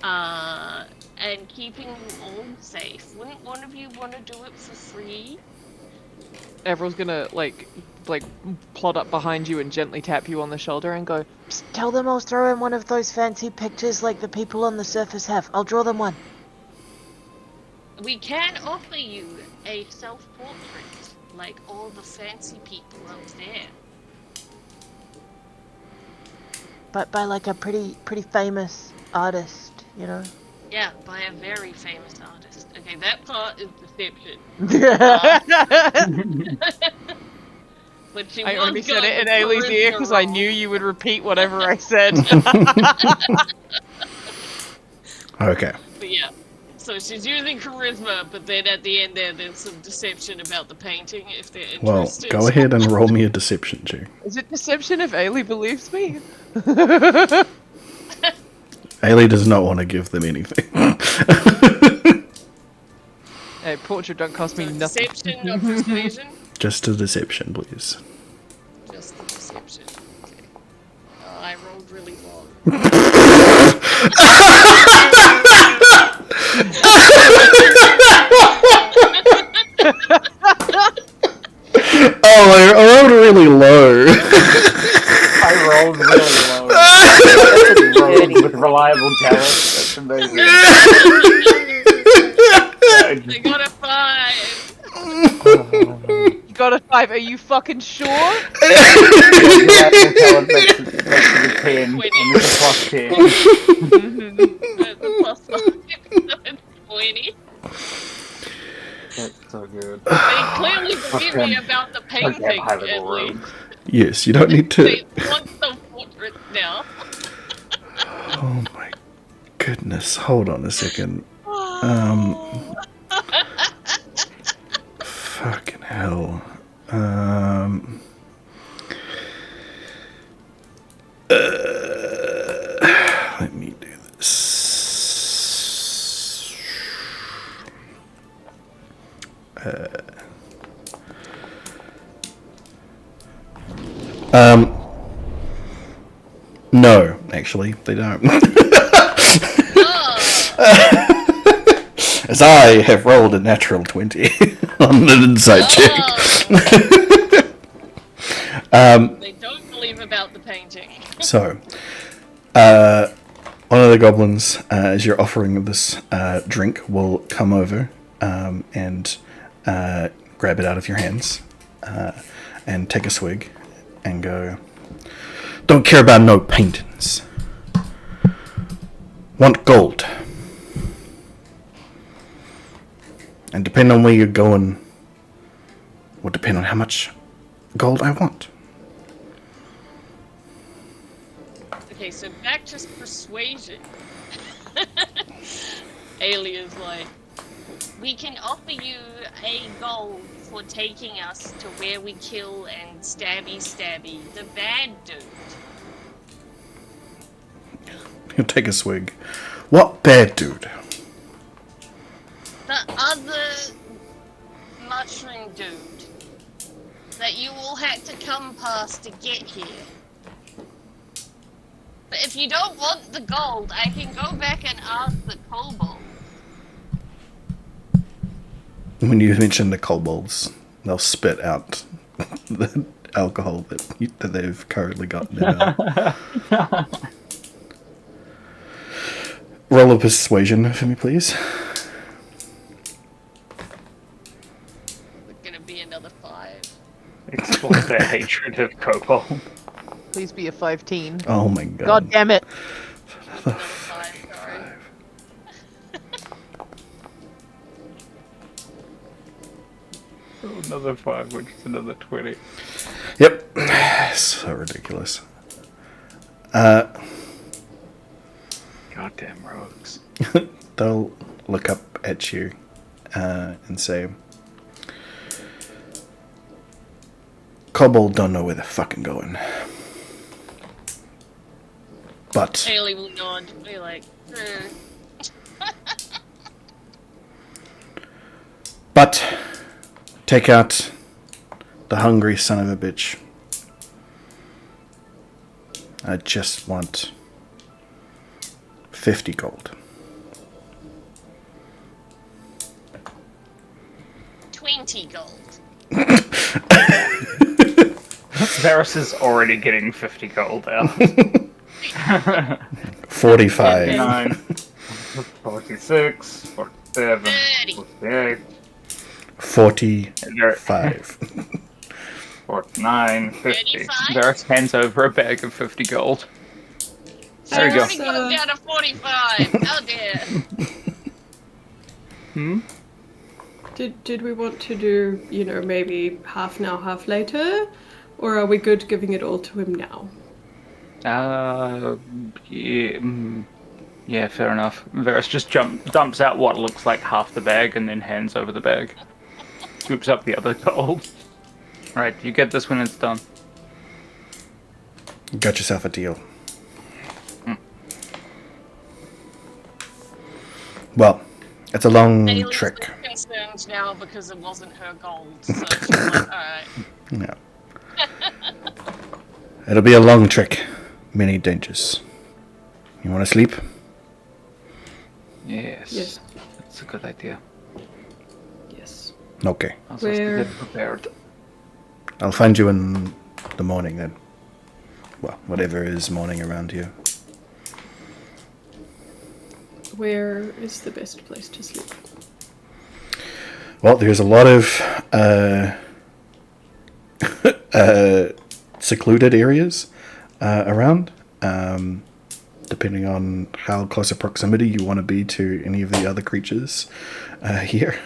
Speaker 4: and keeping you all safe. Wouldn't one of you want to do it for free?
Speaker 6: Everyone's gonna plod up behind you and gently tap you on the shoulder and go,
Speaker 7: Psst, tell them I'll throw in one of those fancy pictures like the people on the surface have. I'll draw them one.
Speaker 4: We can offer you a self-portrait like all the fancy people out there.
Speaker 7: But by like a pretty famous artist, you know?
Speaker 4: Yeah, by a very famous artist. Okay, that part is deception. But she
Speaker 6: I
Speaker 4: was
Speaker 6: only said
Speaker 4: going
Speaker 6: it in
Speaker 4: with
Speaker 6: Ailey's ear
Speaker 4: charisma
Speaker 6: because I
Speaker 4: roll.
Speaker 6: knew you would repeat whatever I said.
Speaker 2: Okay.
Speaker 4: But yeah, so she's using charisma, but then at the end there's some deception about the painting if they're
Speaker 2: Well,
Speaker 4: interested.
Speaker 2: go ahead and roll me a deception check.
Speaker 6: Is it deception if Ailey believes me?
Speaker 2: Ailey does not want to give them anything.
Speaker 6: Hey, portrait don't cost me
Speaker 4: So
Speaker 6: nothing.
Speaker 4: deception, not persuasion?
Speaker 2: Just a deception, please.
Speaker 4: Just the deception. Okay. I rolled really long.
Speaker 2: Oh, I rolled really low.
Speaker 5: I rolled really low. Rolled with reliable talent. That's amazing.
Speaker 4: I got a 5!
Speaker 6: You got a 5, are you fucking sure?
Speaker 5: Reliable talent makes it a 10, and this is plus 10.
Speaker 4: That's a plus 5, so it's 20.
Speaker 5: That's so good.
Speaker 4: They clearly believe me about the painting,
Speaker 5: high
Speaker 4: at
Speaker 5: level rogue.
Speaker 4: least.
Speaker 2: Yes, you don't need
Speaker 4: They
Speaker 2: to.
Speaker 4: want the portrait now.
Speaker 2: Oh my goodness. Hold on a second. Fucking hell. Let me do this. No, actually, they don't. As I have rolled a natural 20 on an insight check.
Speaker 4: They don't believe about the painting.
Speaker 2: So, one of the goblins, as you're offering this drink, will come over and grab it out of your hands and take a swig and go, "Don't care about no paintings. Want gold. And depending on where you're going, will depend on how much gold I want."
Speaker 4: Okay, so back to persuasion. Ailey is like, we can offer you a gold for taking us to where we kill and stabby the bad dude.
Speaker 2: He'll take a swig. What bad dude?
Speaker 4: The other mushroom dude that you all had to come past to get here. But if you don't want the gold, I can go back and ask the kobold.
Speaker 2: When you mention the kobolds, they'll spit out the alcohol that they've currently got in their mouth. Roll a persuasion for me, please.
Speaker 4: It's gonna be another 5.
Speaker 5: Explain their hatred of kobold.
Speaker 6: Please be a 15.
Speaker 2: Oh my god.
Speaker 6: God damn it.
Speaker 4: Another 5, sorry.
Speaker 5: Another 5, which is another 20.
Speaker 2: Yep. So ridiculous.
Speaker 5: Goddamn rogues.
Speaker 2: They'll look up at you and say, Kobold don't know where they're fucking going. But
Speaker 4: Haley will nod, be like,
Speaker 2: But take out the hungry son of a bitch. I just want 50 gold.
Speaker 4: 20 gold.
Speaker 5: Varys is already getting 50 gold out.
Speaker 2: 45.
Speaker 5: 49, 46, 47,
Speaker 4: 30.
Speaker 5: 48,
Speaker 2: 45.
Speaker 5: 49, 50.
Speaker 4: 35?
Speaker 5: Varys hands over a bag of 50 gold. There
Speaker 4: I
Speaker 5: you go.
Speaker 4: already got him down to 45. Oh dear.
Speaker 1: Did we want to do, maybe half now, half later? Or are we good giving it all to him now?
Speaker 5: Yeah, fair enough. Varys just dumps out what looks like half the bag and then hands over the bag. Scoops up the other gold. Right, you get this when it's done.
Speaker 2: Got yourself a deal. Well, it's a long
Speaker 4: Haley's
Speaker 2: trick.
Speaker 4: concerned now because it wasn't her gold, so she's like, alright.
Speaker 2: Yeah. It'll be a long trick. Many dangers. You want to sleep?
Speaker 5: Yes. That's a good idea.
Speaker 1: Yes.
Speaker 2: Okay.
Speaker 5: I'll just
Speaker 1: Where-
Speaker 5: get prepared.
Speaker 2: I'll find you in the morning then. Well, whatever is morning around here.
Speaker 1: Where is the best place to sleep?
Speaker 2: Well, there's a lot of secluded areas around, depending on how close a proximity you want to be to any of the other creatures here.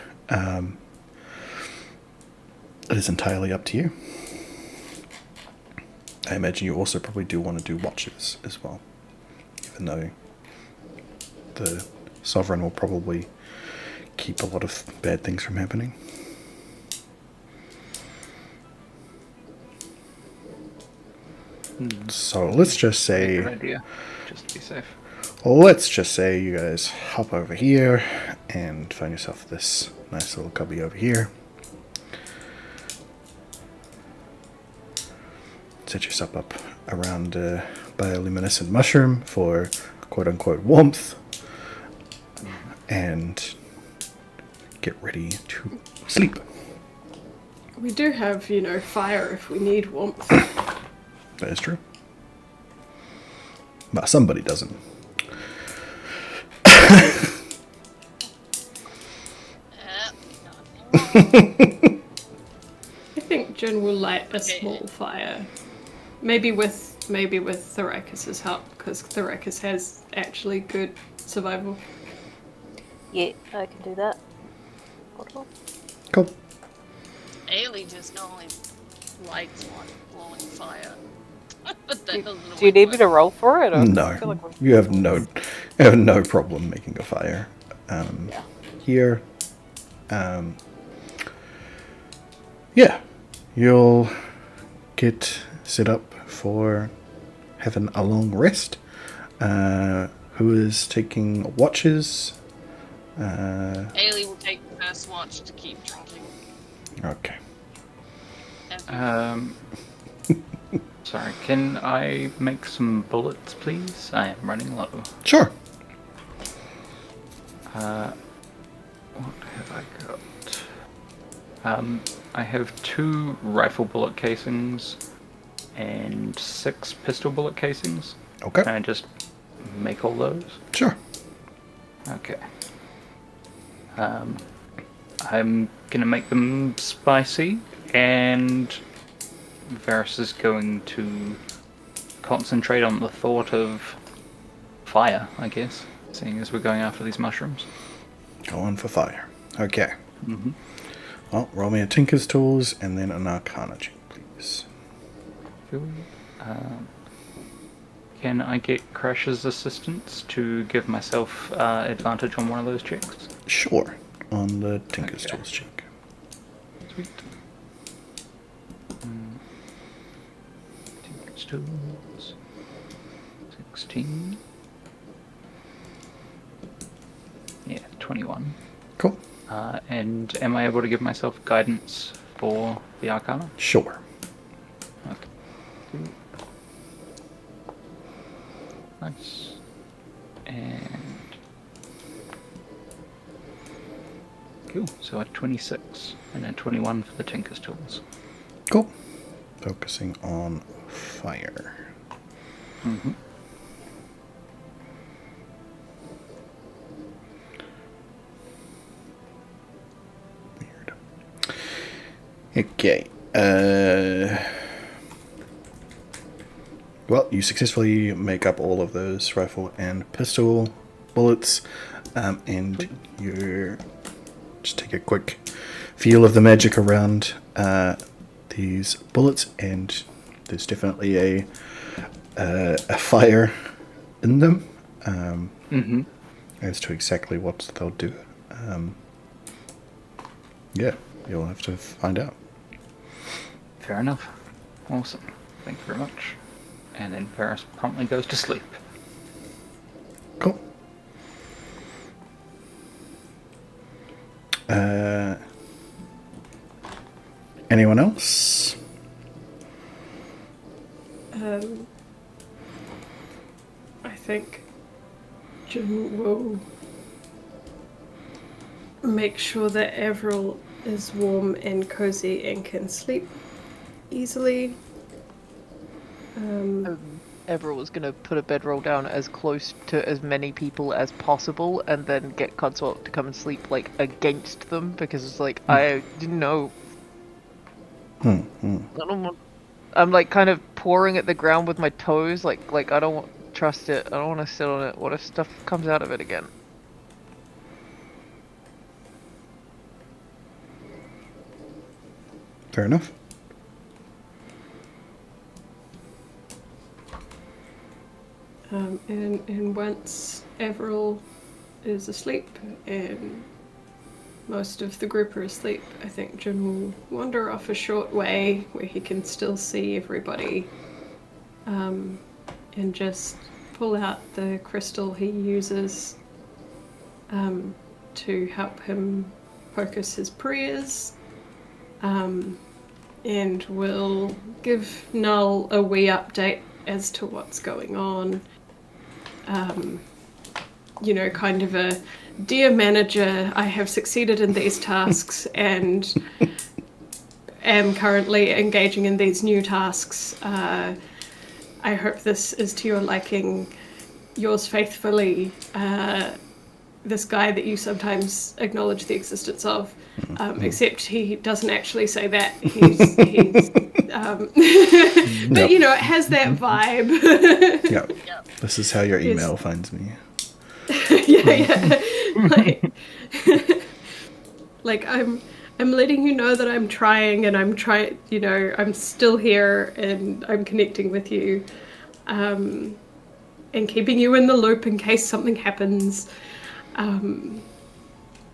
Speaker 2: It is entirely up to you. I imagine you also probably do want to do watches as well, even though the Sovereign will probably keep a lot of bad things from happening. So let's just say,
Speaker 5: Good idea. Just to be safe.
Speaker 2: let's just say you guys hop over here and find yourself this nice little cubby over here. Set yourself up around a bioluminescent mushroom for quote-unquote warmth, and get ready to sleep.
Speaker 1: We do have, fire if we need warmth.
Speaker 2: That is true. But somebody doesn't.
Speaker 1: I think Jin will light a small fire. Maybe with Thorakis' help, because Thorakis has actually good survival.
Speaker 3: Yeah, I can do that. Wonderful.
Speaker 2: Cool.
Speaker 4: Haley just only likes one glowing fire. But that doesn't
Speaker 3: Do you need me
Speaker 4: work.
Speaker 3: to roll for it? Or I feel
Speaker 2: No,
Speaker 3: like we're-
Speaker 2: you have no problem making a fire. Here, yeah, you'll get set up for having a long rest. Who is taking watches?
Speaker 4: Haley will take the first watch to keep drinking.
Speaker 2: Okay.
Speaker 5: Sorry, can I make some bullets, please? I am running low.
Speaker 2: Sure.
Speaker 5: What have I got? I have 2 rifle bullet casings and 6 pistol bullet casings.
Speaker 2: Okay.
Speaker 5: Can I just make all those?
Speaker 2: Sure.
Speaker 5: Okay. I'm gonna make them spicy, and Varys is going to concentrate on the thought of fire, I guess, seeing as we're going after these mushrooms.
Speaker 2: Going for fire. Okay.
Speaker 5: Mm-hmm.
Speaker 2: Well, roll me a Tinker's Tools and then an Arcana check, please.
Speaker 5: Can I get Crash's assistance to give myself advantage on one of those checks?
Speaker 2: Sure. On the Tinker's
Speaker 5: Okay.
Speaker 2: Tools check.
Speaker 5: Sweet. Tinker's Tools. 16. Yeah, 21.
Speaker 2: Cool.
Speaker 5: And am I able to give myself guidance for the Arcana?
Speaker 2: Sure.
Speaker 5: Okay. Nice. And cool. So a 26 and a 21 for the Tinker's Tools.
Speaker 2: Cool. Focusing on fire.
Speaker 5: Mm-hmm.
Speaker 2: Weird. Okay. Well, you successfully make up all of those rifle and pistol bullets, and you just take a quick feel of the magic around these bullets, and there's definitely a fire in them.
Speaker 5: Mm-hmm.
Speaker 2: As to exactly what they'll do, yeah, you'll have to find out.
Speaker 5: Fair enough. Awesome. Thank you very much. And then Varys promptly goes to sleep.
Speaker 2: Cool. Anyone else?
Speaker 1: I think Jim will make sure that Avril is warm and cozy and can sleep easily.
Speaker 6: Everett was gonna put a bedroll down as close to as many people as possible, and then get Consort to come and sleep like against them, because it's like I didn't know. I don't want. I'm like kind of pouring at the ground with my toes, like I don't trust it. I don't want to sit on it. What if stuff comes out of it again?
Speaker 2: Fair enough.
Speaker 1: And once Avril is asleep and most of the group are asleep, I think Jin will wander off a short way where he can still see everybody, and just pull out the crystal he uses to help him focus his prayers, and will give Null a wee update as to what's going on. You know, kind of a, dear manager, I have succeeded in these tasks and am currently engaging in these new tasks. I hope this is to your liking. Yours faithfully, this guy that you sometimes acknowledge the existence of, except he doesn't actually say that. He's but you know, it has that vibe.
Speaker 2: Yeah. This is how your email finds me.
Speaker 1: yeah. Like I'm letting you know that I'm trying, and I'm trying. You know, I'm still here, and I'm connecting with you, and keeping you in the loop in case something happens. And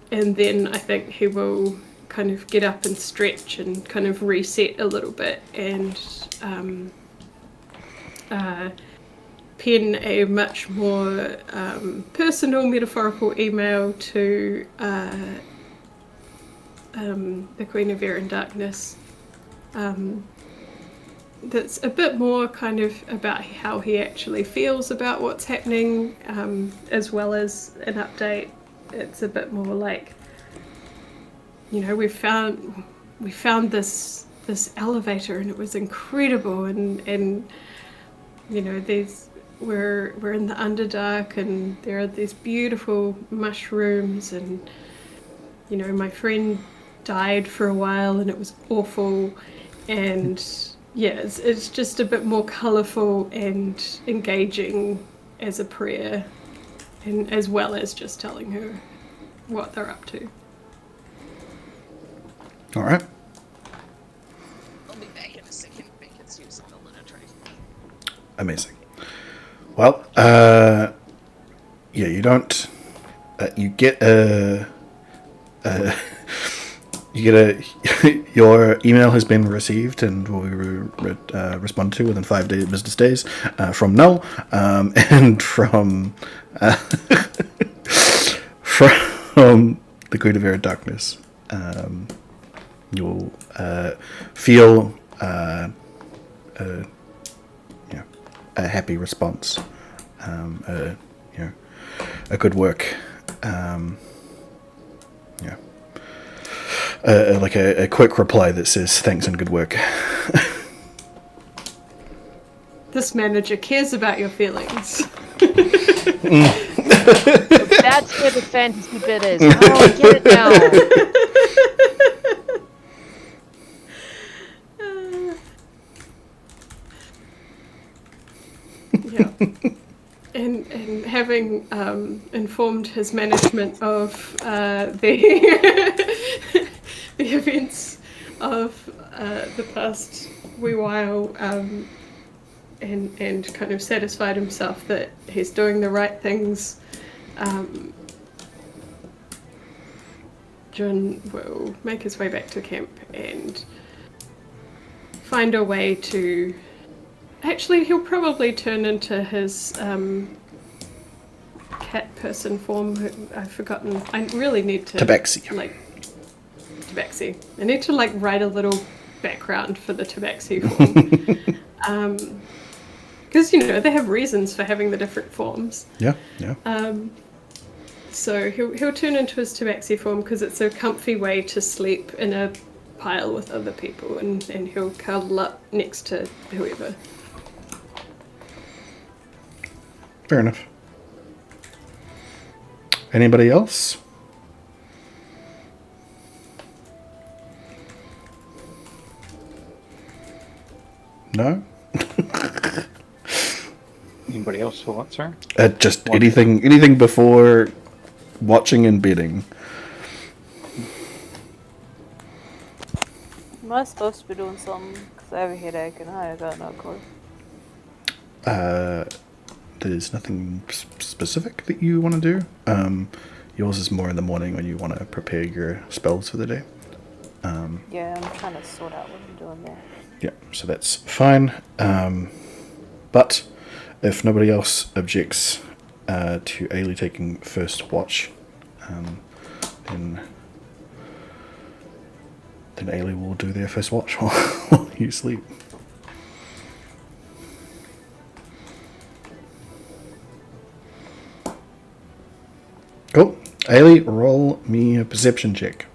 Speaker 1: then I think he will kind of get up and stretch and kind of reset a little bit, and pen a much more personal, metaphorical email to the Queen of Air and Darkness. That's a bit more kind of about how he actually feels about what's happening, as well as an update. It's a bit more like, you know, we found this elevator and it was incredible, and you know, we're in the Underdark and there are these beautiful mushrooms, and you know, my friend died for a while and it was awful, and yeah, it's just a bit more colourful and engaging as a prayer, and as well as just telling her what they're up to.
Speaker 2: All right.
Speaker 4: I'll be back in a second because you still in a tray.
Speaker 2: Amazing. Well, yeah, you don't. You get a. Your email has been received and will be responded to within 5 business days from Null, and from from the Queen of Air and Darkness. You'll feel a happy response, you know, a good work, like a quick reply that says thanks and good work.
Speaker 1: This manager cares about your feelings.
Speaker 6: That's where the fantasy bit is. Oh, I get it now.
Speaker 1: Yeah. And having informed his management of the the events of the past wee while, and kind of satisfied himself that he's doing the right things, John will make his way back to camp and find a way to... Actually, he'll probably turn into his cat person form. I've forgotten. I really need to...
Speaker 2: Tabaxi.
Speaker 1: Tabaxi. I need to write a little background for the Tabaxi form. Because, you know, they have reasons for having the different forms.
Speaker 2: Yeah.
Speaker 1: So he'll turn into his Tabaxi form because it's a comfy way to sleep in a pile with other people, and he'll cuddle up next to whoever.
Speaker 2: Fair enough. Anybody else? No?
Speaker 5: Anybody else for what, sir?
Speaker 2: Just anything before watching and bidding.
Speaker 3: Am I supposed to be doing something? Because I have a headache and I got no clue.
Speaker 2: There's nothing specific that you want to do. Yours is more in the morning when you want to prepare your spells for the day.
Speaker 3: Yeah, I'm trying to sort out what I'm doing there.
Speaker 2: Yeah, so that's fine. But if nobody else objects to Ailey taking first watch, then Ailey will do their first watch while you sleep. Cool. Ailey, roll me a perception check.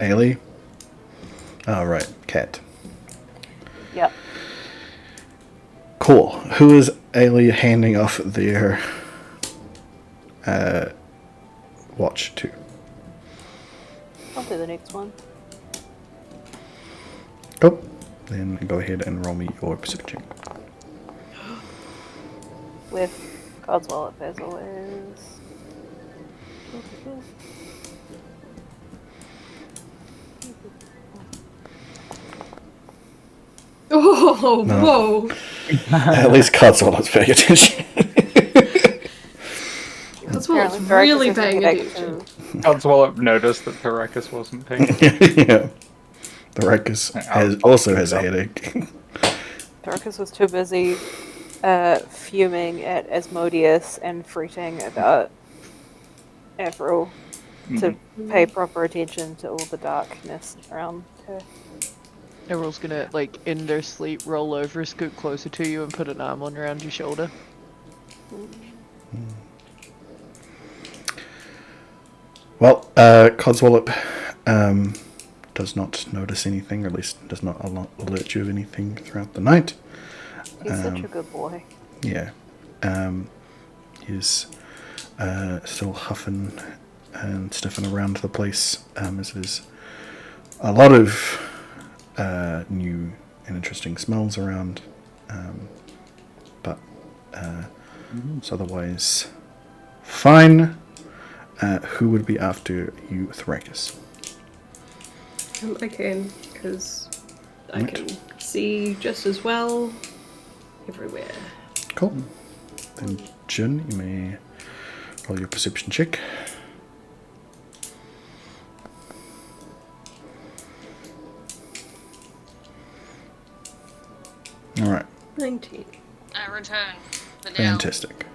Speaker 2: Ailey? Oh, right. Cat.
Speaker 3: Yep.
Speaker 2: Cool. Who is Ailey handing off their watch to?
Speaker 3: I'll do the next one.
Speaker 2: Cool. Then go ahead and roll me your perception check.
Speaker 3: With God's wallet, as always.
Speaker 1: Oh,
Speaker 2: No.
Speaker 1: whoa.
Speaker 2: At least Codswallow's paying attention.
Speaker 1: That's what's
Speaker 3: Apparently
Speaker 1: really
Speaker 3: Thrakus has a
Speaker 1: paying
Speaker 3: headache
Speaker 1: attention.
Speaker 3: too.
Speaker 5: Codswallop noticed that Thrakus wasn't paying.
Speaker 2: Yeah. The Rakus also has a headache.
Speaker 3: Dorcas was too busy fuming at Asmodeus and fretting about Avril to pay proper attention to all the darkness around her.
Speaker 6: Everyone's gonna, like, in their sleep, roll over, scoot closer to you, and put an arm on around your shoulder.
Speaker 2: Well, Codswallop does not notice anything, or at least does not alert you of anything throughout the night.
Speaker 3: He's such a good boy.
Speaker 2: Yeah. He's still huffing and sniffing around the place, as there's a lot of new and interesting smells around, but it's otherwise fine. Who would be after you, Thrakus?
Speaker 1: I can, because I can see just as well everywhere.
Speaker 2: Cool. Then, Jin, you may roll your perception check. Alright.
Speaker 1: 19.
Speaker 4: I return. The now.
Speaker 2: Fantastic.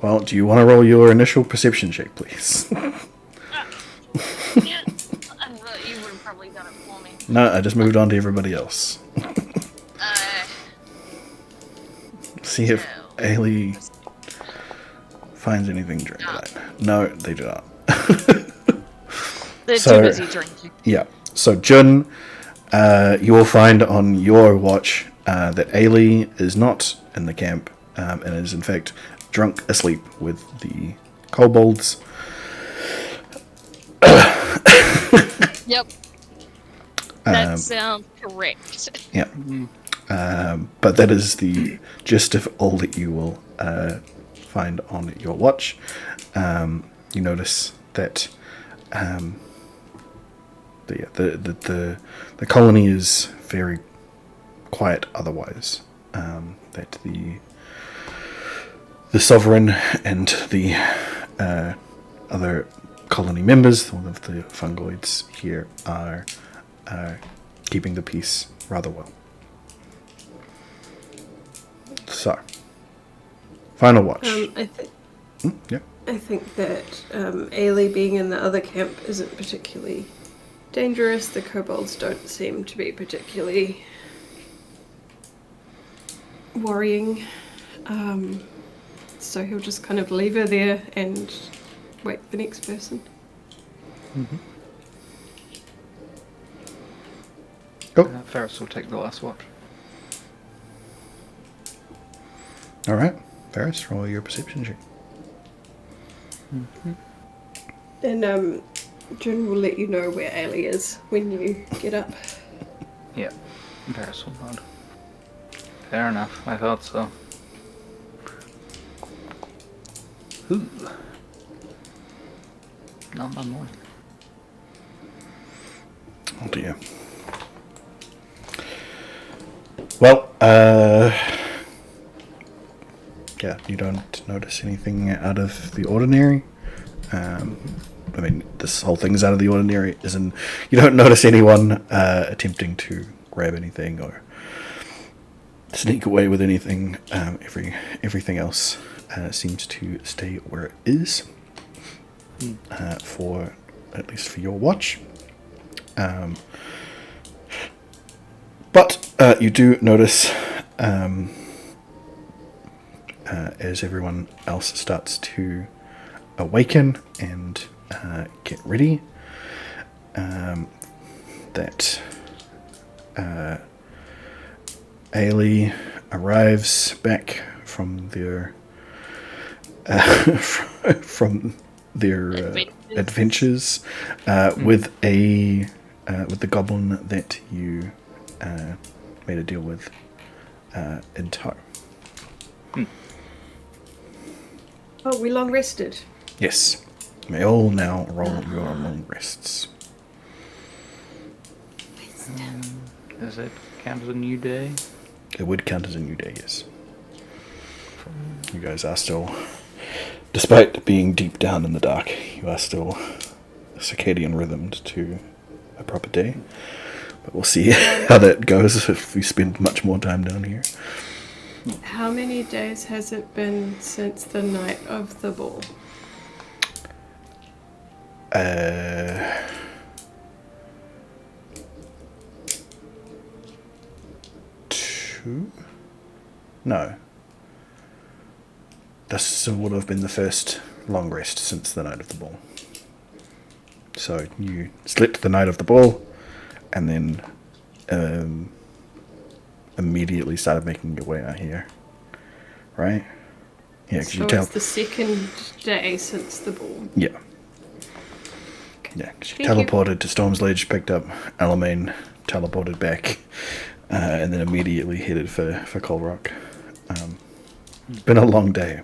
Speaker 2: Well, do you want to roll your initial perception check, please?
Speaker 4: Yeah, I thought you would have probably done it for me.
Speaker 2: No, I just moved on to everybody else. See if Ailey finds anything during the night. No, they do not.
Speaker 4: They're too busy drinking.
Speaker 2: Yeah. So, Jun, you will find on your watch that Ailey is not in the camp and is, in fact, drunk asleep with the kobolds.
Speaker 4: Yep. That sounds correct.
Speaker 2: Yeah. But that is the gist of all that you will find on your watch. You notice that the colony is very quiet otherwise. That the sovereign and the other colony members, one of the fungoids here, are keeping the peace rather well. So, final watch. Yeah.
Speaker 1: I think that Ailey being in the other camp isn't particularly dangerous. The kobolds don't seem to be particularly worrying. So he'll just kind of leave her there and wait for the next person.
Speaker 2: Mm-hmm. Cool.
Speaker 5: Ferris will take the last watch.
Speaker 2: All right, Ferris, roll your perception check.
Speaker 1: And June will let you know where Ailey is when you get up.
Speaker 5: Yeah, Ferris will nod. Fair enough, I thought so. Ooh. Not my morning.
Speaker 2: Oh dear. Well, yeah, you don't notice anything out of the ordinary. I mean, this whole thing's out of the ordinary, as in you don't notice anyone attempting to grab anything or sneak away with anything. Everything else seems to stay where it is, for at least for your watch. But you do notice, as everyone else starts to awaken and get ready, that Ailey arrives back from their adventures with the goblin that you made a deal with in tow.
Speaker 1: Oh, we long rested.
Speaker 2: Yes. You may all now roll your long rests.
Speaker 5: Does it count as a new day?
Speaker 2: It would count as a new day, yes. You guys are still, despite being deep down in the dark, you are still circadian rhythmed to a proper day, But we'll see how that goes if we spend much more time down here.
Speaker 1: How many days has it been since the night of the ball?
Speaker 2: 2? No. This would have been the first long rest since the night of the ball. So you slept the night of the ball, and then immediately started making your way out here, right? Yeah, because
Speaker 1: So it's the second day since the ball.
Speaker 2: Yeah. Yeah, because you
Speaker 1: Thank you.
Speaker 2: teleported to Storm's Ledge, picked up Alamein, teleported back, and then immediately headed for Coal Rock. It's been a long day.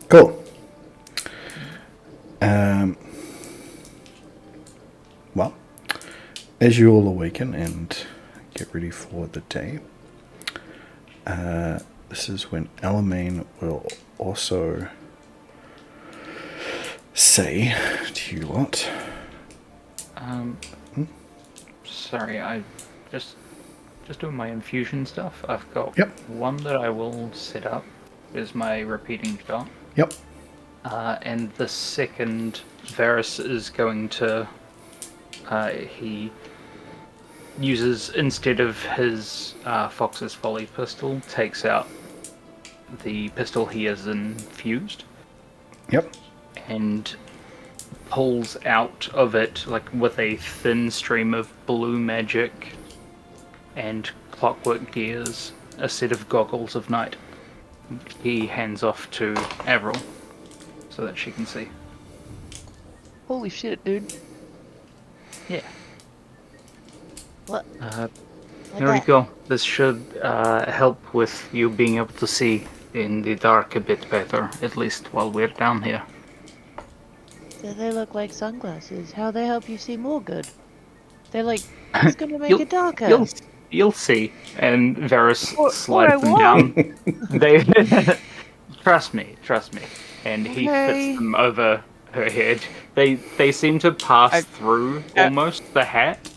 Speaker 2: Cool. Well, as you all awaken and get ready for the day, this is when Alamein will also say to you lot.
Speaker 5: Sorry, I just doing my infusion stuff. I've got
Speaker 2: Yep.
Speaker 5: one that I will set up is my repeating shot.
Speaker 2: Yep.
Speaker 5: And the second, Varys is going to, he uses, instead of his Fox's Folly pistol, takes out the pistol he has infused.
Speaker 2: Yep.
Speaker 5: And pulls out of it, like with a thin stream of blue magic and clockwork gears, a set of goggles of night. He hands off to Avril so that she can see.
Speaker 6: Holy shit, dude.
Speaker 5: Yeah.
Speaker 7: What?
Speaker 5: There we go. This should help with you being able to see in the dark a bit better, at least while we're down here.
Speaker 7: So they look like sunglasses. How they help you see more good? They're like, it's gonna make it darker.
Speaker 5: You'll see. And Varys
Speaker 7: Or
Speaker 5: slides them
Speaker 7: I
Speaker 5: down. They trust me. And he
Speaker 7: Okay.
Speaker 5: fits them over her head. They seem to pass through almost the hat.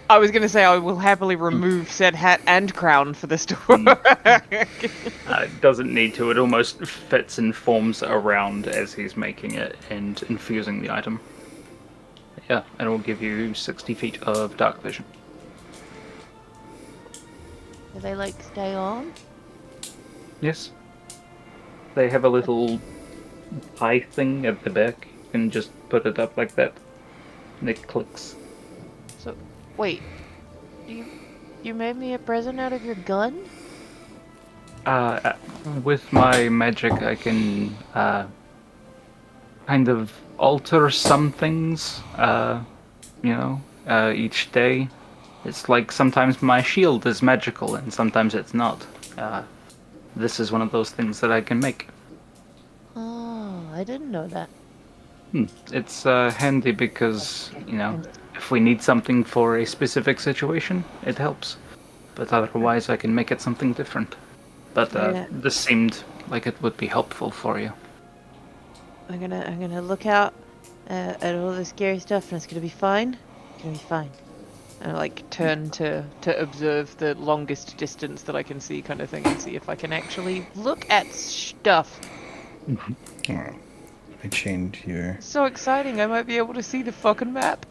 Speaker 6: I was gonna say I will happily remove said hat and crown for this tour.
Speaker 5: It doesn't need to. It almost fits and forms around as he's making it and infusing the item. Yeah, and it will give you 60 feet of dark vision.
Speaker 7: Do they like stay on?
Speaker 5: Yes. They have a little eye thing at the back. You can just put it up like that. And it clicks.
Speaker 7: So, wait. You made me a present out of your gun?
Speaker 5: With my magic, I can kind of alter some things, each day. It's like sometimes my shield is magical and sometimes it's not. This is one of those things that I can make.
Speaker 7: Oh, I didn't know that.
Speaker 5: It's handy because, if we need something for a specific situation, it helps. But otherwise, I can make it something different. But this seemed like it would be helpful for you.
Speaker 7: I'm gonna look out at all the scary stuff, and it's gonna be fine. It's gonna be fine.
Speaker 6: And I turn to observe the longest distance that I can see, kind of thing, and see if I can actually look at stuff.
Speaker 2: Alright. I change your
Speaker 6: So exciting! I might be able to see the fucking map.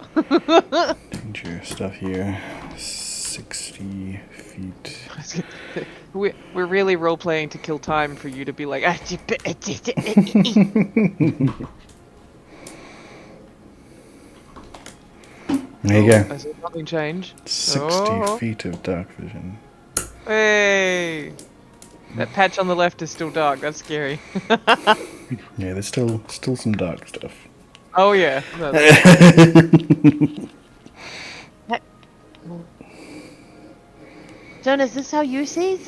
Speaker 2: stuff here. 60 feet.
Speaker 6: We're really role playing to kill time for you to be like.
Speaker 2: There you go.
Speaker 6: I saw nothing change.
Speaker 2: 60 feet of dark vision.
Speaker 6: Hey! That patch on the left is still dark. That's scary.
Speaker 2: Yeah, there's still some dark stuff.
Speaker 6: Oh yeah.
Speaker 7: John, is this how you see?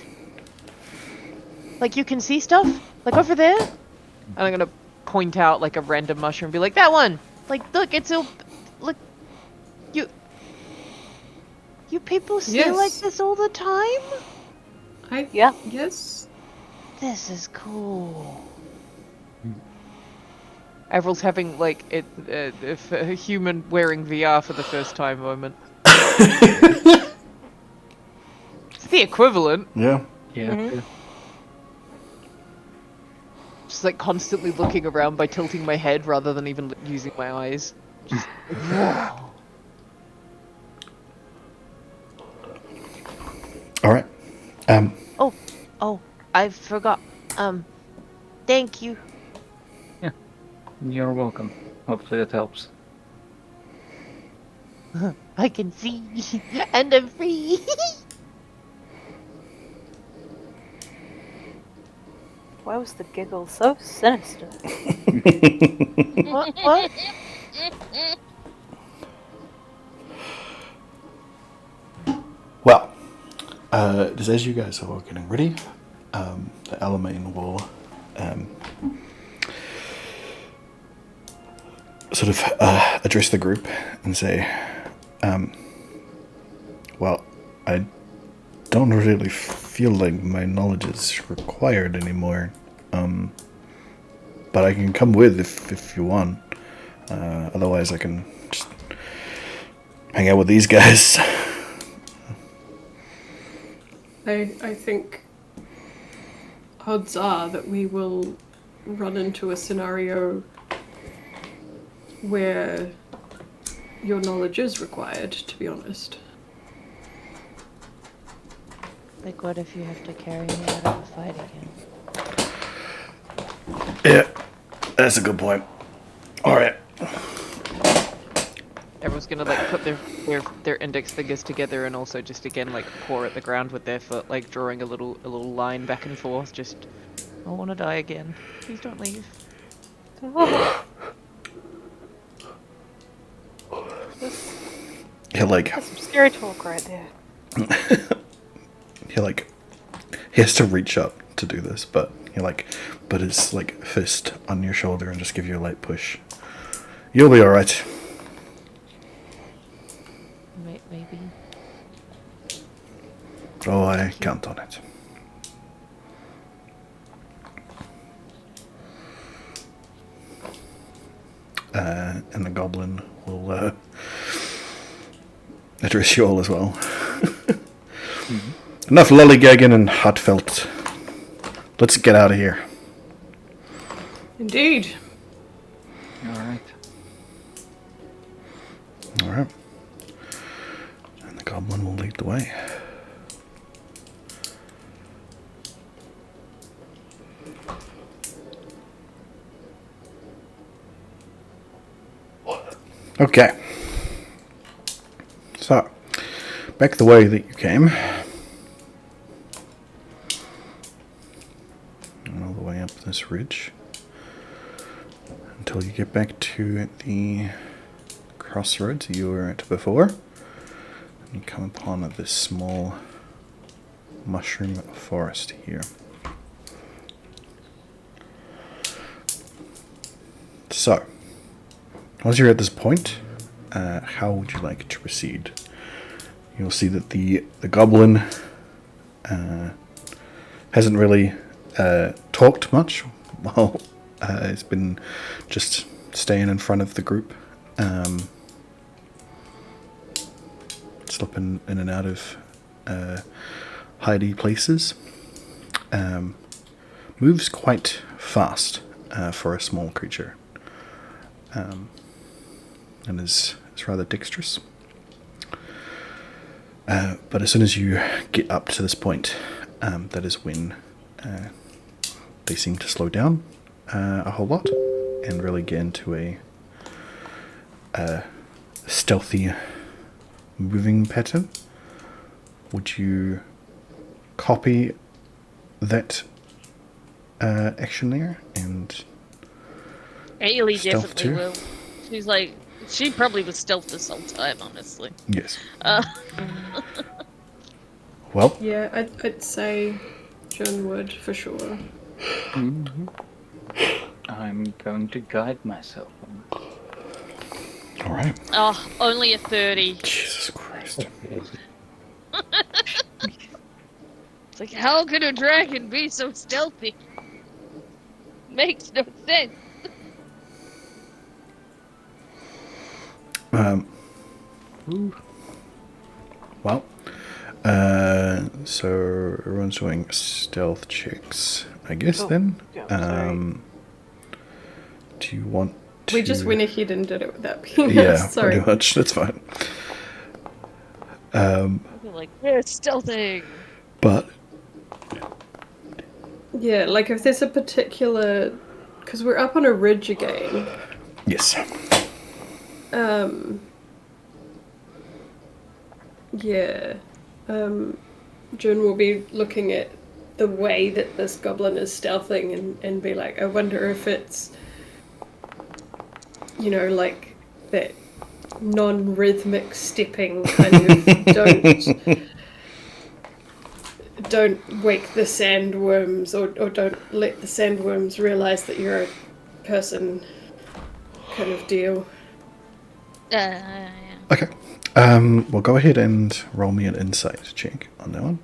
Speaker 7: Like you can see stuff? Like over there?
Speaker 6: And I'm gonna point out a random mushroom, and be like, that one.
Speaker 7: Like look, it's all look. You people see
Speaker 1: Yes.
Speaker 7: like this all the time?
Speaker 3: Yeah.
Speaker 1: Yes.
Speaker 7: This is cool.
Speaker 6: Avril's having like a human wearing VR for the first time moment. It's the equivalent.
Speaker 2: Yeah.
Speaker 5: Yeah.
Speaker 6: Just like constantly looking around by tilting my head rather than even using my eyes. Just whoa.
Speaker 2: All right.
Speaker 7: Oh, I forgot. Thank you.
Speaker 5: You're welcome. Hopefully that helps.
Speaker 7: I can see, and I'm free.
Speaker 3: Why was the giggle so sinister?
Speaker 7: What?
Speaker 2: Well, just as you guys are all getting ready, the Alamein will sort of address the group and say, well, I don't really feel like my knowledge is required anymore, but I can come with if you want. Otherwise, I can just hang out with these guys.
Speaker 1: I think odds are that we will run into a scenario where your knowledge is required, to be honest.
Speaker 7: Like, what if you have to carry me out of the fight again?
Speaker 2: Yeah, that's a good point. All right.
Speaker 6: Everyone's gonna like put their index fingers together and also just again like paw at the ground with their foot, like drawing a little line back and forth. Just, I want to die again. Please don't leave.
Speaker 2: He'll like.
Speaker 3: That's some scary talk right there.
Speaker 2: He has to reach up to do this, but put his like fist on your shoulder and just give you a light push. You'll be all right.
Speaker 7: Maybe.
Speaker 2: Oh, I count on it. And the goblin will address you all as well. Enough lollygagging and heartfelt. Let's get out of here.
Speaker 1: Indeed.
Speaker 5: Alright.
Speaker 2: All right. And the goblin will lead the way. Okay. So, back the way that you came. And all the way up this ridge. Until you get back to the crossroads you were at before. And you come upon this small mushroom forest here. So, once you're at this point, how would you like to proceed? You'll see that the goblin hasn't really talked much. Well, it's been just staying in front of the group, slipping in and out of hidey places. Moves quite fast for a small creature. And is rather dexterous. But as soon as you get up to this point, that is when they seem to slow down a whole lot and really get into a stealthy moving pattern. Would you copy that action there and
Speaker 4: Ailey
Speaker 2: stealth
Speaker 4: definitely
Speaker 2: too?
Speaker 4: will. She's like, she probably was stealth this whole time, honestly.
Speaker 2: Yes. Well,
Speaker 1: Yeah, I'd say John would for sure.
Speaker 5: I'm going to guide myself.
Speaker 2: all right.
Speaker 4: Oh, only a 30.
Speaker 2: Jesus Christ.
Speaker 4: It's like, how could a dragon be so stealthy? Makes no sense.
Speaker 2: Well, so everyone's doing stealth checks, I guess. Then,
Speaker 3: yeah, sorry.
Speaker 2: do you want to?
Speaker 1: We just went ahead and did it without being
Speaker 2: Yeah,
Speaker 1: asked. Sorry.
Speaker 2: pretty much. That's fine.
Speaker 4: I'd be like, we're stealthing.
Speaker 2: But
Speaker 1: Yeah, like if there's a particular, because we're up on a ridge again.
Speaker 2: yes,
Speaker 1: Yeah. June will be looking at the way that this goblin is stealthing and be like, I wonder if it's, you know, like that non-rhythmic stepping kind of don't wake the sandworms or don't let the sandworms realize that you're a person kind of deal.
Speaker 4: Yeah.
Speaker 2: okay. Well, go ahead and roll me an insight check on that one.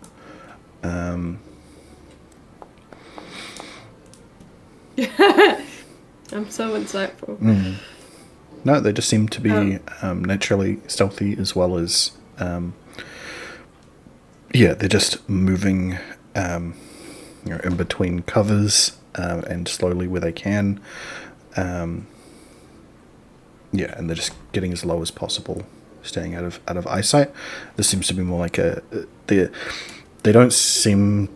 Speaker 1: I'm so insightful.
Speaker 2: No, they just seem to be naturally stealthy as well as, yeah, they're just moving, in between covers and slowly where they can. Yeah, and they're just getting as low as possible, staying out of eyesight. This seems to be more like they don't seem,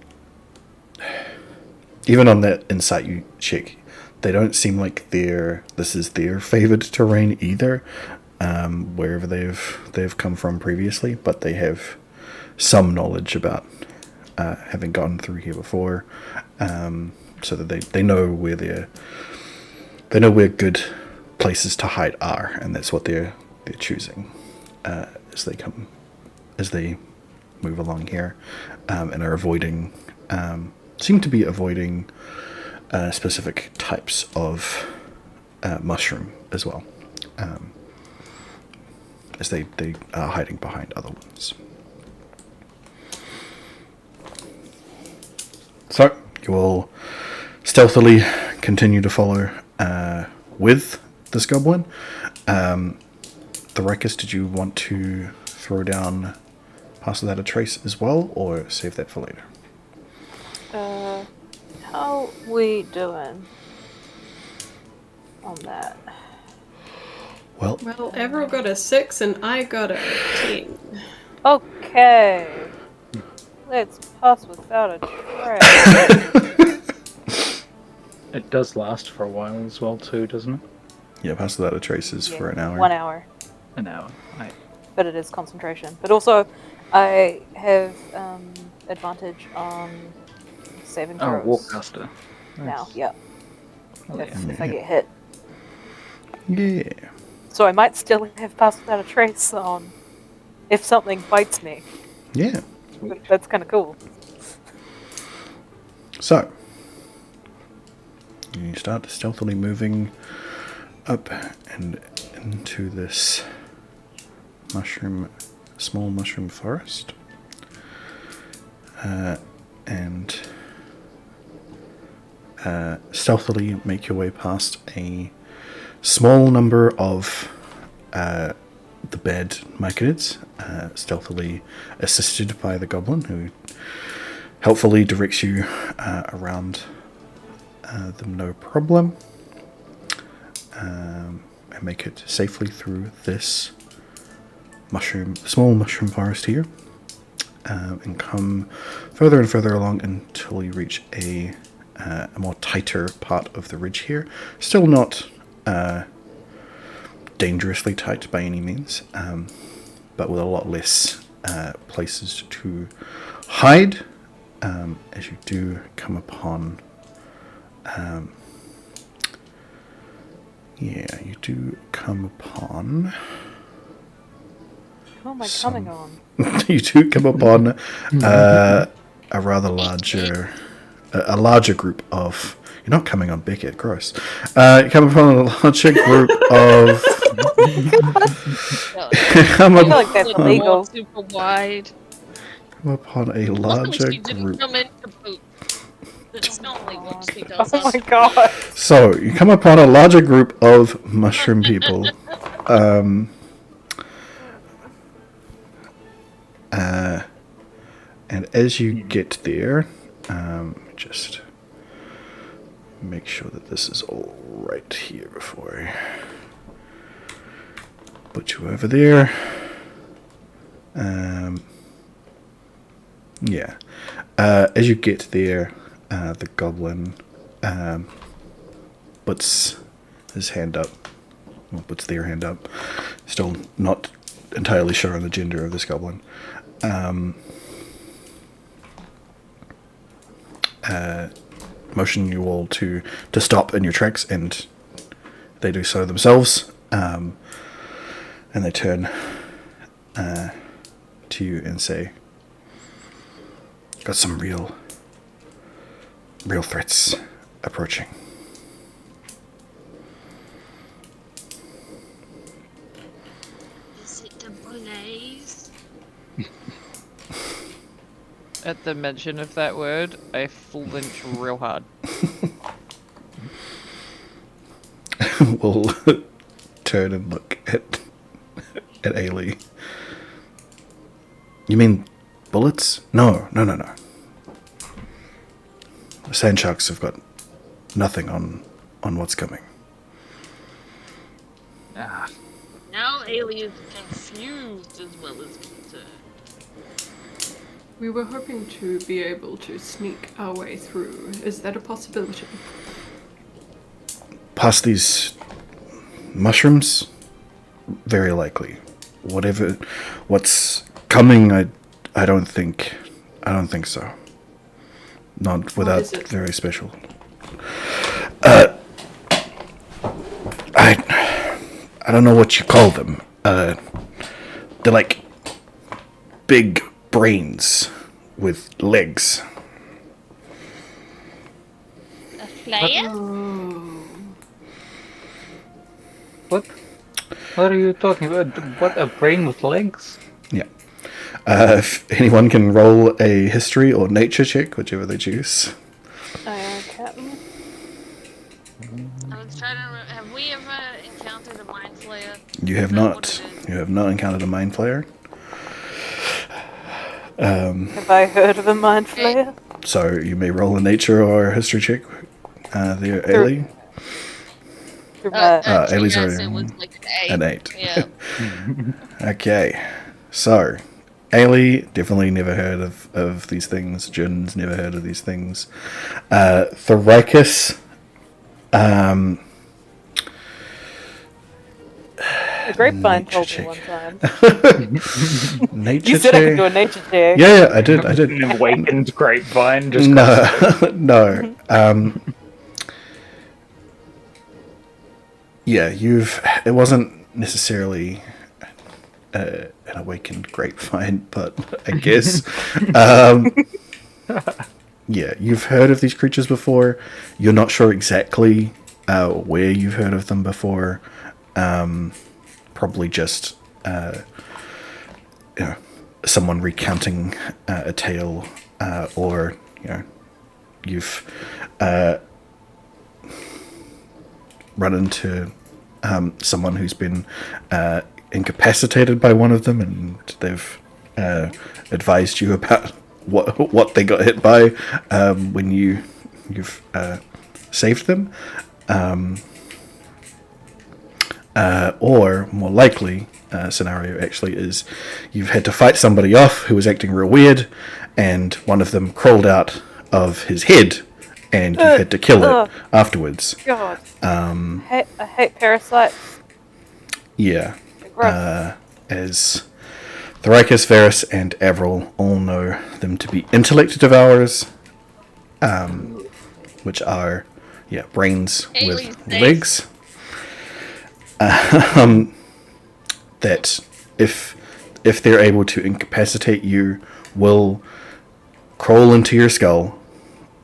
Speaker 2: even on that insight you check, they don't seem like this is their favored terrain either, wherever they've come from previously, but they have some knowledge about having gone through here before, so that they know where good places to hide are, and that's what they're choosing as they move along here, and are seem to be avoiding specific types of mushroom as well, as they are hiding behind other ones. So you will stealthily continue to follow with this goblin. The Ruckus, did you want to throw down Pass Without a Trace as well, or save that for later?
Speaker 3: How we doing on that?
Speaker 2: Well,
Speaker 1: Everett got a 6 and I got a 10.
Speaker 3: Okay. Let's pass without a trace.
Speaker 5: It does last for a while as well too, doesn't it?
Speaker 2: yeah, Pass Without a Trace is for an hour.
Speaker 3: 1 hour.
Speaker 5: An hour.
Speaker 3: But it is concentration. But also, I have advantage on saving
Speaker 5: Oh,
Speaker 3: throws
Speaker 5: Warcaster.
Speaker 3: now. Yeah,
Speaker 5: Oh,
Speaker 3: if I get hit.
Speaker 2: Yeah.
Speaker 3: So I might still have passed without a trace on if something bites me.
Speaker 2: Yeah.
Speaker 3: But that's kind of cool.
Speaker 2: So, you start stealthily moving up and into this small mushroom forest. And stealthily make your way past a small number of the bad myconids, stealthily assisted by the goblin, who helpfully directs you around them no problem, and make it safely through this small mushroom forest here, and come further and further along until you reach a more tighter part of the ridge here. Still not dangerously tight by any means, but with a lot less places to hide, as you do come upon
Speaker 3: Who am I coming on?
Speaker 2: you do come upon a rather larger group of. You're not coming on Beckett, gross. You come upon a larger group of.
Speaker 3: I feel like that's illegal.
Speaker 4: Super wide.
Speaker 2: Come upon a larger
Speaker 4: She didn't
Speaker 2: group.
Speaker 4: come in to poop. That's normally what she does.
Speaker 3: Oh my god.
Speaker 2: So you come upon a larger group of mushroom people, And as you get there, just make sure that this is all right here before I put you over there. Yeah. As you get there, the goblin puts his hand up. Well, puts their hand up. Still not entirely sure on the gender of this goblin. Motion you all to stop in your tracks, and they do so themselves. And they turn to you and say, "Got some real threats approaching."
Speaker 4: Is it the bullies?
Speaker 6: At the mention of that word, I flinch real hard.
Speaker 2: We'll turn and look at Ailey. You mean bullets? No. The sand sharks have got nothing on what's coming.
Speaker 5: Ah,
Speaker 4: Now Ailey is confused as well as concerned.
Speaker 1: We were hoping to be able to sneak our way through. Is that a possibility?
Speaker 2: Past these mushrooms? Very likely. What's coming, I don't think so. Not without
Speaker 1: is it?
Speaker 2: very special. I don't know what you call them. They're like big brains with legs.
Speaker 4: A player?
Speaker 5: what? What are you talking about? What, a brain with legs?
Speaker 2: Yeah. If anyone can roll a history or nature check, whichever they choose.
Speaker 3: Captain.
Speaker 4: I was trying to have we ever encountered a mind flayer?
Speaker 2: You have
Speaker 4: Is that
Speaker 2: not.
Speaker 4: what it is?
Speaker 2: You have not encountered a mind flayer.
Speaker 3: Have I heard of a mind flayer?
Speaker 2: So you may roll a nature or a history check. There, Ailey.
Speaker 4: Actually,
Speaker 2: Ailey's
Speaker 4: yes,
Speaker 2: already
Speaker 4: it was like
Speaker 2: an 8.
Speaker 4: Yeah.
Speaker 2: Okay. So, Ailey definitely never heard of these things. Jin's never heard of these things. Thoricus,
Speaker 3: The grapevine
Speaker 2: nature
Speaker 3: told me one
Speaker 2: check.
Speaker 3: time.
Speaker 2: nature
Speaker 3: You said I could
Speaker 2: check.
Speaker 3: do a nature check.
Speaker 2: Yeah, I did.
Speaker 5: An awakened grapevine just
Speaker 2: No, no. Yeah, it wasn't necessarily an awakened grapevine, but I guess. Yeah, you've heard of these creatures before. You're not sure exactly where you've heard of them before. Probably just someone recounting a tale, or you've run into someone who's been incapacitated by one of them, and they've advised you about what they got hit by when you've saved them. Or more likely scenario actually is you've had to fight somebody off who was acting real weird, and one of them crawled out of his head, and you had to kill it afterwards.
Speaker 3: God. I hate parasites.
Speaker 2: Yeah.
Speaker 3: They're gross.
Speaker 2: As Thoricus, Varus, and Avril all know them to be intellect devourers, which are brains
Speaker 4: Ailey's
Speaker 2: with
Speaker 4: safe.
Speaker 2: legs. That if they're able to incapacitate you, will crawl into your skull,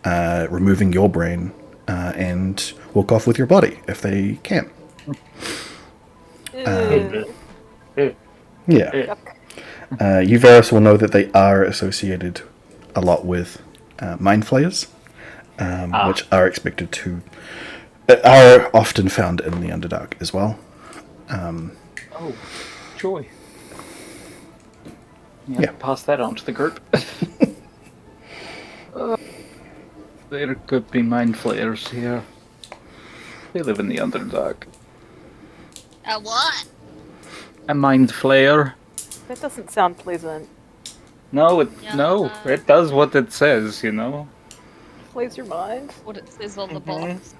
Speaker 2: removing your brain, and walk off with your body if they can. Yeah. You, Varus, will know that they are associated a lot with mind flayers, which are expected to are often found in the Underdark as well.
Speaker 5: Oh, joy.
Speaker 2: Yeah.
Speaker 5: Pass that on to the group. There could be mind flayers here. They live in the Underdark.
Speaker 4: A what?
Speaker 5: A mind flayer?
Speaker 3: That doesn't sound pleasant.
Speaker 5: No,
Speaker 4: Yeah.
Speaker 5: it does what it says, you know?
Speaker 3: Plays your mind.
Speaker 4: What it says on the box.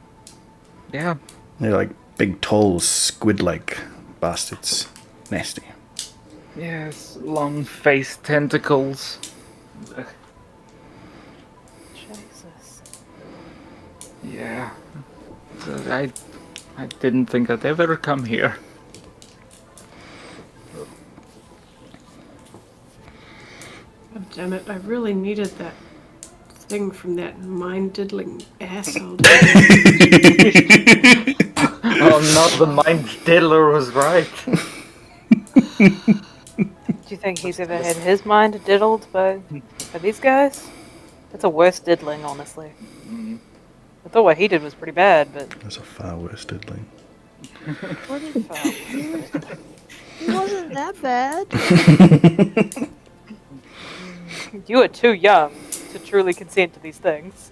Speaker 5: Yeah.
Speaker 2: They're like big, tall, squid-like bastards. Nasty.
Speaker 5: Yes, long-faced tentacles.
Speaker 3: Jesus.
Speaker 5: Yeah. So I didn't think I'd ever come here.
Speaker 1: God damn it, I really needed that thing from that mind-diddling asshole.
Speaker 5: Oh no, the mind diddler was right.
Speaker 3: Do you think he's ever had his mind diddled by these guys? That's a worse diddling, honestly. I thought what he did was pretty bad, but
Speaker 2: That's a far worse diddling.
Speaker 7: It wasn't that bad.
Speaker 3: you are too young to truly consent to these things.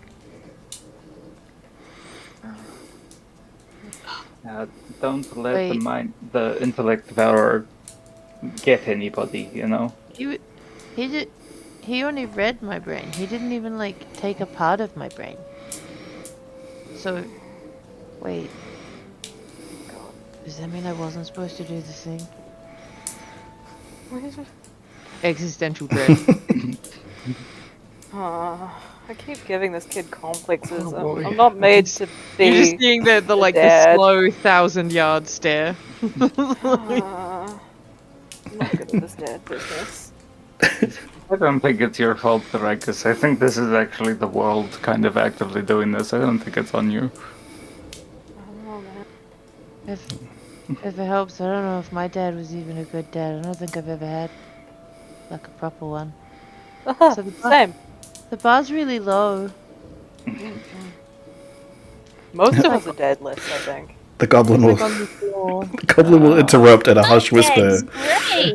Speaker 5: Don't let
Speaker 6: Wait.
Speaker 5: the intellect devourer get anybody, you know?
Speaker 7: He only read my brain. He didn't even like take a part of my brain. So, wait. Does that mean I wasn't supposed to do the thing?
Speaker 3: What is it?
Speaker 6: Existential dread.
Speaker 3: I keep giving this kid complexes.
Speaker 6: Oh, boy.
Speaker 3: I'm not made to be.
Speaker 6: You're just seeing the
Speaker 3: dad.
Speaker 6: slow 1,000-yard stare.
Speaker 3: I'm not good at this dad business.
Speaker 5: I don't think it's your fault, Rakus. I think this is actually the world kind of actively doing this. I don't think it's on you.
Speaker 3: Oh man.
Speaker 7: If it helps, I don't know if my dad was even a good dad. I don't think I've ever had like a proper one. So
Speaker 3: Same.
Speaker 7: The bar's really low.
Speaker 3: Most of us are dadless, I think.
Speaker 2: The goblin will.
Speaker 7: Like on the floor.
Speaker 2: The goblin will interrupt at a harsh whisper.
Speaker 7: Great.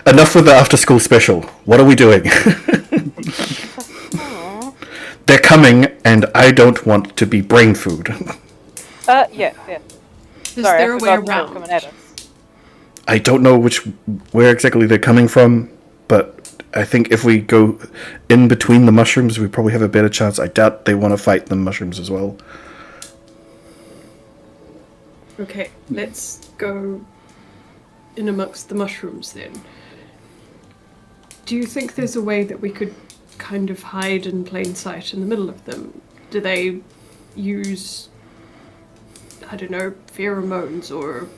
Speaker 2: Enough with the after-school special. What are we doing? They're coming, and I don't want to be brain food.
Speaker 3: Yeah.
Speaker 1: Is
Speaker 3: Sorry,
Speaker 1: there
Speaker 3: I
Speaker 1: a way
Speaker 3: forgot they were
Speaker 1: around?
Speaker 3: coming at us.
Speaker 2: I don't know where exactly they're coming from, but I think if we go in between the mushrooms, we probably have a better chance. I doubt they want to fight the mushrooms as well.
Speaker 1: Okay, let's go in amongst the mushrooms then. Do you think there's a way that we could kind of hide in plain sight in the middle of them? Do they use, I don't know, pheromones, or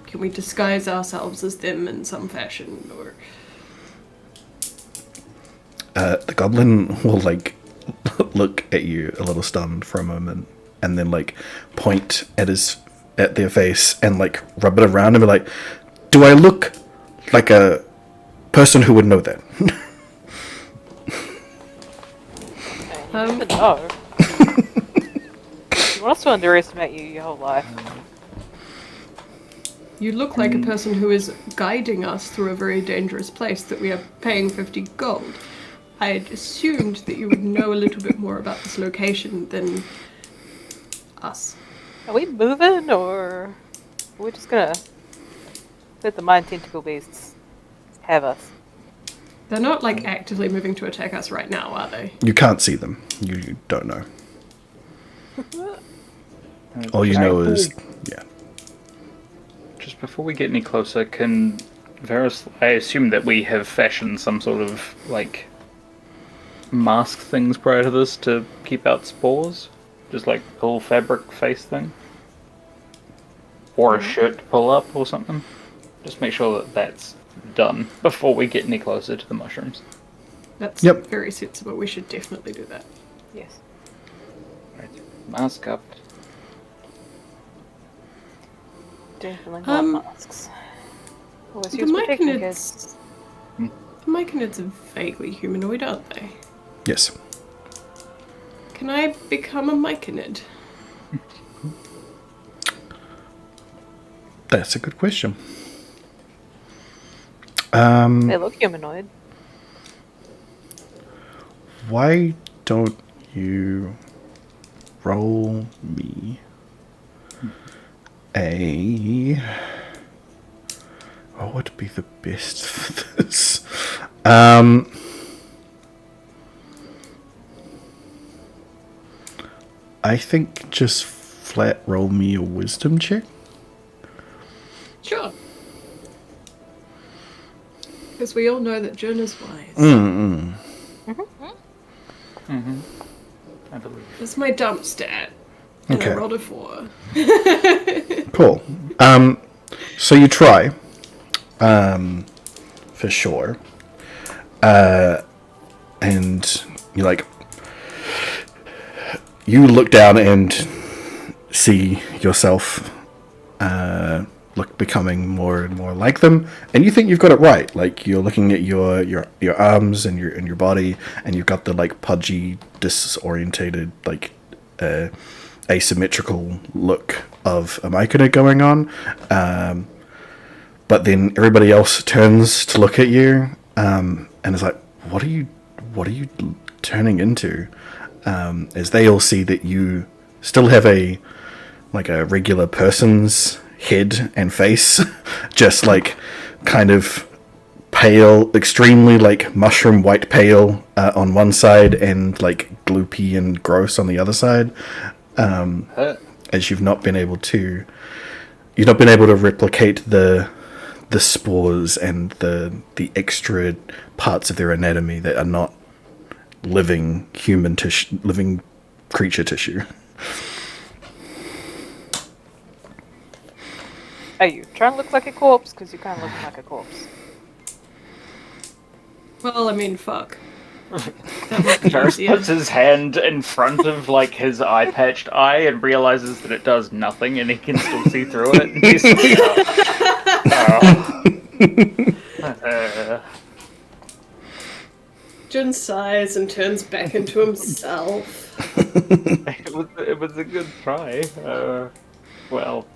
Speaker 1: can we disguise ourselves as them in some fashion, or...
Speaker 2: The goblin will, like, look at you a little stunned for a moment, and then, like, point at their face and, like, rub it around and be like, do I look like a person who would know that?
Speaker 3: You never know. You want us to underestimate you your whole life.
Speaker 1: You look like a person who is guiding us through a very dangerous place that we are paying 50 gold. I had assumed that you would know a little bit more about this location than us.
Speaker 3: Are we moving, or we're just gonna let the mind tentacle beasts have us?
Speaker 1: They're not, like, actively moving to attack us right now, are they?
Speaker 2: You can't see them. You don't know. All you know is, yeah.
Speaker 5: Just before we get any closer, can Varus... I assume that we have fashioned some sort of, like, mask things prior to this to keep out spores? Just like a little fabric face thing? Or a shirt to pull up or something? Just make sure that that's done before we get any closer to the mushrooms.
Speaker 1: That's
Speaker 2: Yep.
Speaker 1: very sensible. We should definitely do that.
Speaker 3: Yes.
Speaker 5: Right. Mask up.
Speaker 3: Definitely not masks. Always
Speaker 1: The
Speaker 3: use protection kits.
Speaker 1: Myconids... The Myconids are vaguely humanoid, aren't they?
Speaker 2: Yes.
Speaker 1: Can I become a Myconid?
Speaker 2: That's a good question.
Speaker 3: They look humanoid.
Speaker 2: Why don't you roll me a... What would be the best for this? I think just flat roll me a wisdom check.
Speaker 1: Sure. Because we all know that Jun is wise.
Speaker 5: I believe.
Speaker 1: That's my dump stat. And
Speaker 2: Okay.
Speaker 1: I rolled a 4.
Speaker 2: Cool. So you try, for sure. And you you look down and see yourself, becoming more and more like them, and you think you've got it right. Like, you're looking at your arms and your body, and you've got the pudgy, disorientated, asymmetrical look of a Mycona going on. But then everybody else turns to look at you, and is like, what are you turning into? As they all see that you still have a regular person's head and face, just kind of pale, extremely mushroom white pale on one side, and gloopy and gross on the other side. As you've not been able to replicate the spores and the extra parts of their anatomy that are not living human tissue, living creature tissue.
Speaker 3: Are you trying to look like a corpse? Because you kind of look like a corpse.
Speaker 1: Well, I mean, fuck.
Speaker 5: Ferris puts his hand in front of his eye-patched eye and realizes that it does nothing, and he can still see through it. And he's
Speaker 1: Jun sighs and turns back into himself.
Speaker 5: it was a good try. Well.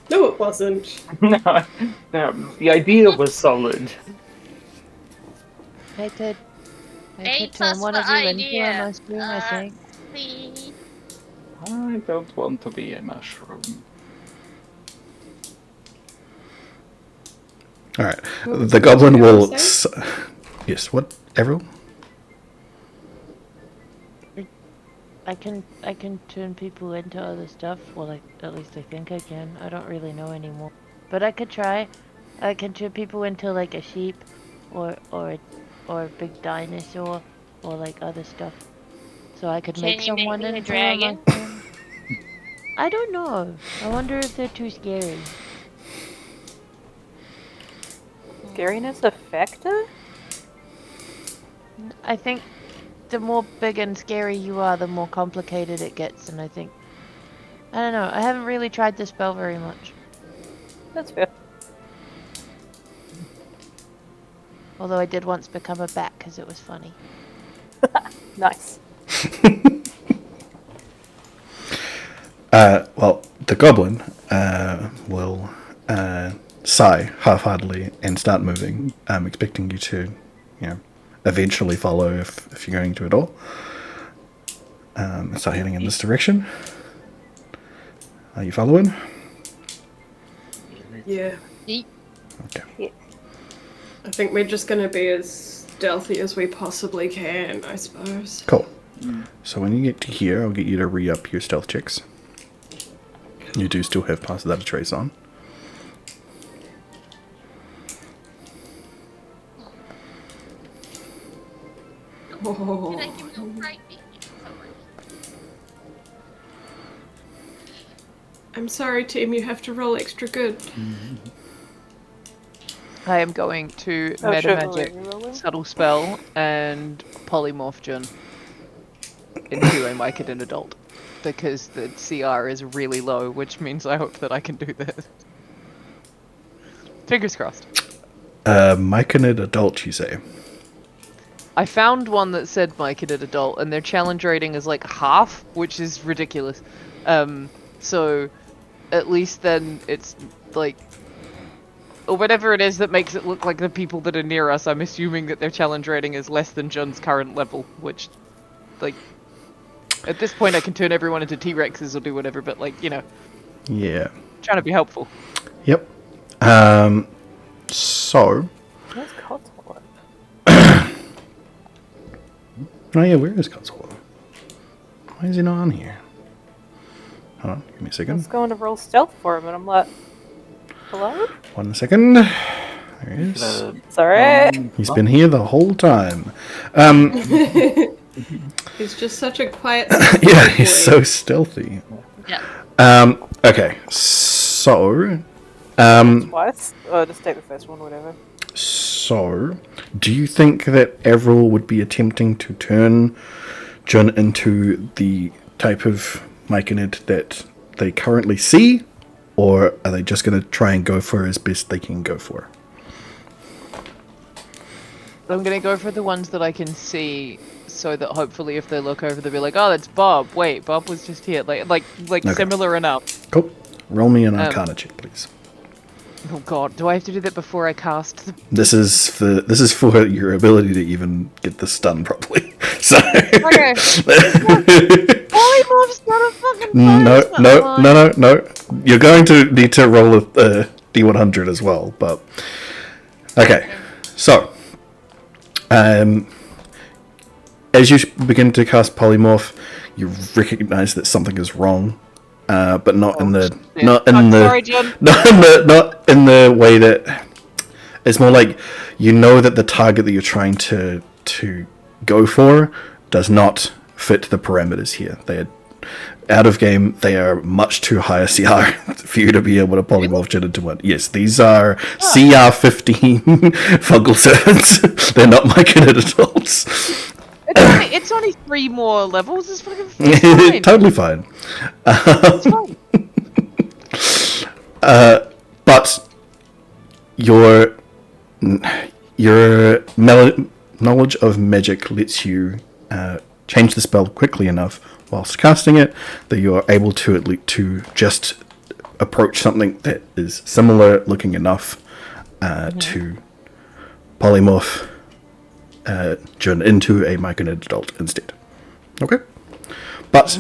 Speaker 1: No, it wasn't.
Speaker 5: No, the idea was solid.
Speaker 7: I could
Speaker 4: A
Speaker 7: turn
Speaker 4: plus
Speaker 7: one
Speaker 4: for
Speaker 7: of you into
Speaker 4: idea.
Speaker 7: a mushroom, I think.
Speaker 4: See?
Speaker 5: I don't want to be a mushroom.
Speaker 2: All right,
Speaker 1: What was
Speaker 2: the
Speaker 1: it
Speaker 2: goblin
Speaker 1: you
Speaker 2: will.
Speaker 1: were saying?
Speaker 2: Yes, what, Avril?
Speaker 7: I can turn people into other stuff. Well, at least I think I can. I don't really know anymore. But I could try. I can turn people into a sheep, or a big dinosaur, or other stuff. So I could
Speaker 4: Can
Speaker 7: make
Speaker 4: you make
Speaker 7: someone
Speaker 4: me a
Speaker 7: into
Speaker 4: dragon?
Speaker 7: mushroom. I don't know. I wonder if they're too scary.
Speaker 3: Scariness a factor?
Speaker 7: I think the more big and scary you are, the more complicated it gets, and I don't know. I haven't really tried the spell very much.
Speaker 3: That's fair.
Speaker 7: Although I did once become a bat because it was funny.
Speaker 3: Nice.
Speaker 2: Well, the goblin will sigh half-heartedly and start moving, expecting you to, eventually follow if you're going to at all. And start heading in this direction. Are you following?
Speaker 1: Yeah.
Speaker 2: Okay.
Speaker 3: Yeah.
Speaker 1: I think we're just gonna be as stealthy as we possibly can, I suppose.
Speaker 2: Cool. So when you get to here, I'll get you to re-up your stealth checks. You do still have Pass Without a Trace on.
Speaker 1: Oh.
Speaker 4: Can I give it a right beat?
Speaker 1: I'm sorry, team, you have to roll extra good.
Speaker 6: I am going to
Speaker 3: Oh,
Speaker 6: meta
Speaker 3: sure.
Speaker 6: magic,
Speaker 3: Rerolling?
Speaker 6: subtle spell, and polymorph Jun into a Mycodon adult, because the CR is really low, which means I hope that I can do this. Fingers crossed.
Speaker 2: Myconid adult, you say?
Speaker 6: I found one that said Mycodon adult, and their challenge rating is half, which is ridiculous. So at least then it's or whatever it is that makes it look like the people that are near us, I'm assuming that their challenge rating is less than Jun's current level, which, like, at this point I can turn everyone into T-Rexes or do whatever, but, like, you know,
Speaker 2: Yeah.
Speaker 6: trying to be helpful.
Speaker 2: Yep. So...
Speaker 3: Where's Cotswold?
Speaker 2: Oh yeah, where is Cotswold? Why is he not on here? Hold on, give me a
Speaker 3: I was
Speaker 2: second.
Speaker 3: going to roll stealth for him, and I'm like, hello?
Speaker 2: 1 second. There he is.
Speaker 3: Sorry.
Speaker 2: He's been here the whole time.
Speaker 1: He's just such a quiet.
Speaker 2: Yeah, he's so stealthy.
Speaker 4: Yeah.
Speaker 2: Okay, so...
Speaker 3: Twice? Or just take the first one, whatever.
Speaker 2: So, do you think that Avril would be attempting to turn Jun into the type of Myconid that they currently see? Or are they just going to try and go for as best they can go for?
Speaker 6: I'm gonna go for the ones that I can see, so that hopefully if they look over, they'll be like, "Oh, that's Bob. Wait, Bob was just here." Like
Speaker 2: Okay.
Speaker 6: similar enough.
Speaker 2: Cool. Roll me an Arcana check, please.
Speaker 6: Oh God, do I have to do that before I cast?
Speaker 2: This is for your ability to even get this done properly. So.
Speaker 6: Okay. Polymorph's not a fucking
Speaker 2: No. You're going to need to roll a D100 as well, but okay. So, as you begin to cast polymorph, you recognize that something is wrong, but not in the not in the way that it's more like you know that the target that you're trying to go for does not fit the parameters here. They are out of game. They are much too high a CR for you to be able to polymorph Jin into one. Yes, these are CR 15 fungal servants. They're not Myconid adults.
Speaker 6: It's only 3 more levels. It's fucking fine.
Speaker 2: Totally fine.
Speaker 6: It's fine.
Speaker 2: But your knowledge of magic lets you change the spell quickly enough whilst casting it that you are able to just approach something that is similar looking enough to polymorph Jun into a Myconid adult instead. Okay? But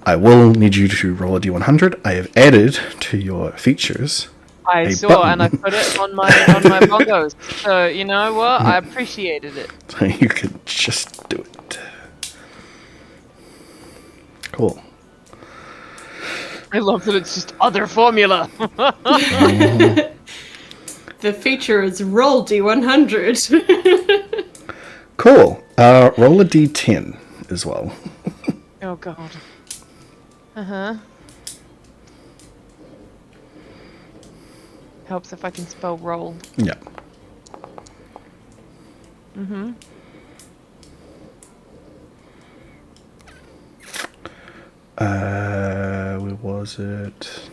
Speaker 2: I will need you to roll a D100. I have added to your features
Speaker 6: I
Speaker 2: a
Speaker 6: saw,
Speaker 2: button.
Speaker 6: and I put it on my bongos. So you know what? I appreciated it.
Speaker 2: So you can just do it. Cool.
Speaker 6: I love that it's just other formula.
Speaker 1: The feature is roll D100.
Speaker 2: Cool. Roll a D10 as well.
Speaker 6: Oh God. Uh-huh. Helps if I can spell roll.
Speaker 2: Yeah.
Speaker 6: Mm-hmm.
Speaker 2: Where was it?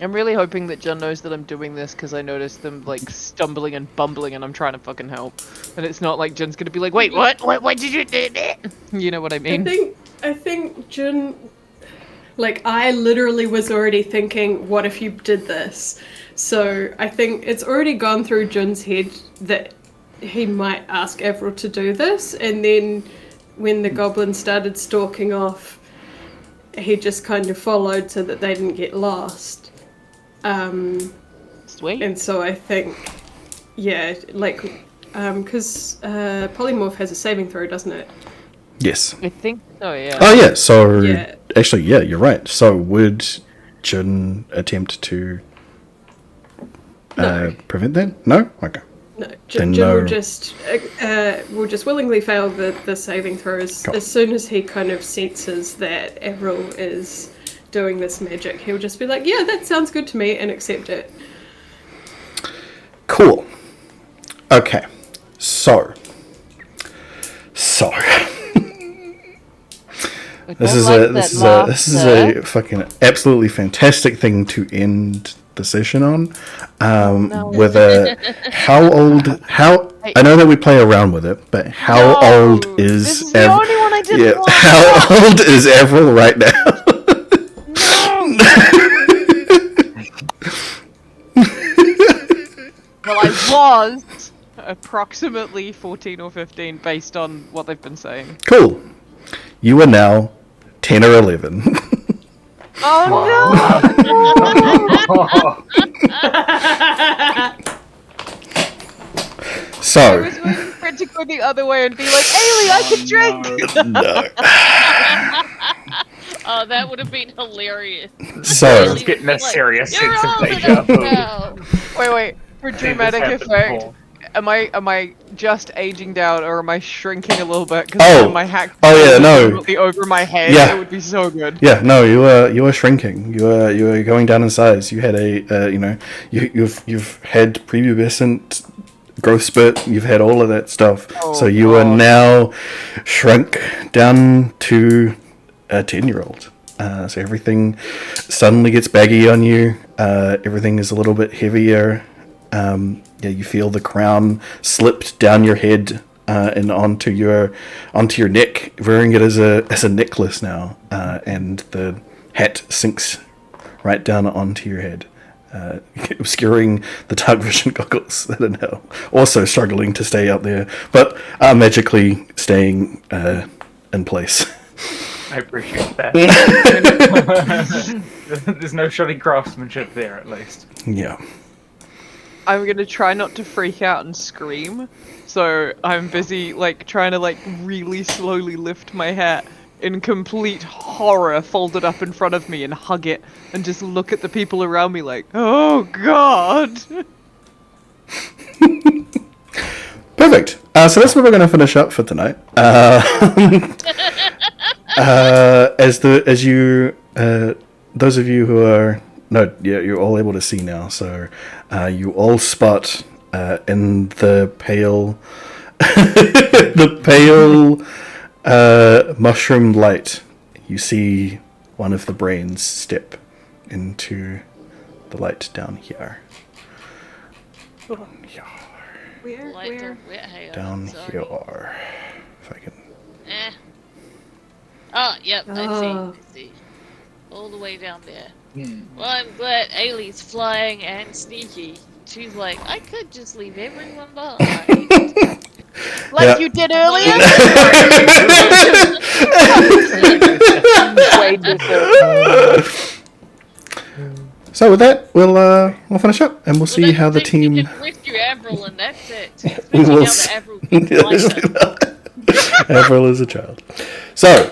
Speaker 6: I'm really hoping that John knows that I'm doing this because I noticed them like stumbling and bumbling and I'm trying to fucking help. And it's not like Jen's gonna be like, wait, what? What did you do? You know what I mean?
Speaker 1: I think Jun, like, I literally was already thinking, what if you did this? So I think it's already gone through Jun's head that he might ask Avril to do this, and then when the goblin started stalking off, he just kind of followed so that they didn't get lost.
Speaker 6: Sweet.
Speaker 1: And so I think, yeah, like, because polymorph has a saving throw, doesn't it?
Speaker 2: Yes.
Speaker 6: I think so, yeah.
Speaker 2: Oh yeah. So
Speaker 1: Yeah.
Speaker 2: actually, yeah, you're right. So would Jun attempt to
Speaker 1: No.
Speaker 2: prevent that? No. Okay.
Speaker 1: No,
Speaker 2: Then
Speaker 1: Jin
Speaker 2: no.
Speaker 1: will just willingly fail the saving throws
Speaker 2: Cool.
Speaker 1: as soon as he kind of senses that Avril is doing this magic. He'll just be like, "Yeah, that sounds good to me," and accept it.
Speaker 2: Cool. Okay. So.
Speaker 7: I
Speaker 2: This
Speaker 7: don't
Speaker 2: is
Speaker 7: like
Speaker 2: a
Speaker 7: that
Speaker 2: this is
Speaker 7: laugh,
Speaker 2: a this is
Speaker 7: sir.
Speaker 2: a fucking absolutely fantastic thing to end the session on. With a I know that we play around with it, but how old is
Speaker 6: This is the only one I didn't want.
Speaker 2: how old is Avril right now?
Speaker 6: Well, I was approximately 14 or 15 based on what they've been saying.
Speaker 2: Cool. You are now 10 or 11.
Speaker 6: Oh I
Speaker 2: So,
Speaker 6: was waiting for it to go the other way and be like, Ailey, I can drink!
Speaker 2: no.
Speaker 4: Oh, that would have been hilarious.
Speaker 2: So,
Speaker 5: It's getting a serious
Speaker 4: You're
Speaker 5: sense of
Speaker 4: old
Speaker 5: deja
Speaker 4: enough
Speaker 5: vu.
Speaker 4: now.
Speaker 6: Wait, for
Speaker 5: This
Speaker 6: dramatic
Speaker 5: happened
Speaker 6: effect,
Speaker 5: before.
Speaker 6: am I just aging down or am I shrinking a little bit? Because
Speaker 2: Oh.
Speaker 6: my hack
Speaker 2: Oh, yeah,
Speaker 6: was
Speaker 2: no.
Speaker 6: literally over my head.
Speaker 2: Yeah.
Speaker 6: It would be so good.
Speaker 2: yeah, no, you are shrinking. You are going down in size. You had a you've had prepubescent growth spurt. You've had all of that stuff.
Speaker 6: Oh,
Speaker 2: so you are
Speaker 6: God.
Speaker 2: now shrunk down to a 10-year-old. So everything suddenly gets baggy on you. Everything is a little bit heavier. You feel the crown slipped down your head and onto your neck, wearing it as a necklace now, and the hat sinks right down onto your head, obscuring the dark vision goggles that are now also struggling to stay out there, but are magically staying in place.
Speaker 5: I appreciate that. There's no shoddy craftsmanship there, at least.
Speaker 2: Yeah.
Speaker 6: I'm gonna try not to freak out and scream, so I'm busy trying to really slowly lift my hat in complete horror, fold it up in front of me and hug it, and just look at the people around me like, oh god.
Speaker 2: Perfect. So that's where we're going to finish up for tonight. Those of you who are you're all able to see now. So you all spot in the pale, mushroom light. You see one of the brains step into the light down here.
Speaker 1: Where?
Speaker 4: Hang on,
Speaker 2: Down
Speaker 4: sorry.
Speaker 2: here. If I can.
Speaker 4: Oh, yep, I
Speaker 1: Oh.
Speaker 4: see. All the way down there.
Speaker 5: Hmm.
Speaker 4: Well, I'm glad Ailey's flying and sneaky. She's like, I could just leave everyone behind.
Speaker 6: Like you did earlier? Way too soon.
Speaker 2: So with that, we'll finish up, and we'll see how the team.
Speaker 4: You can rescue Avril, and that's it.
Speaker 2: We will
Speaker 4: Especially now that Avril can fly her.
Speaker 2: Avril is a child. So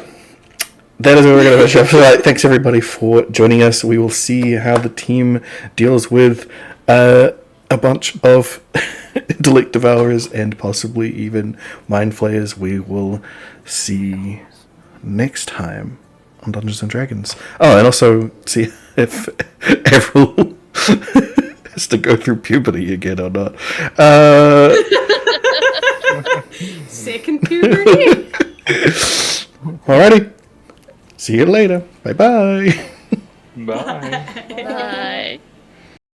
Speaker 2: that is where we're going to finish up tonight. Thanks everybody for joining us. We will see how the team deals with a bunch of intellect devourers and possibly even mind flayers. We will see next time on Dungeons and Dragons. Oh, and also see if Avril has to go through puberty again or not.
Speaker 1: Second puberty?
Speaker 2: Alrighty. See you later. Bye-bye.
Speaker 5: Bye.
Speaker 4: Bye.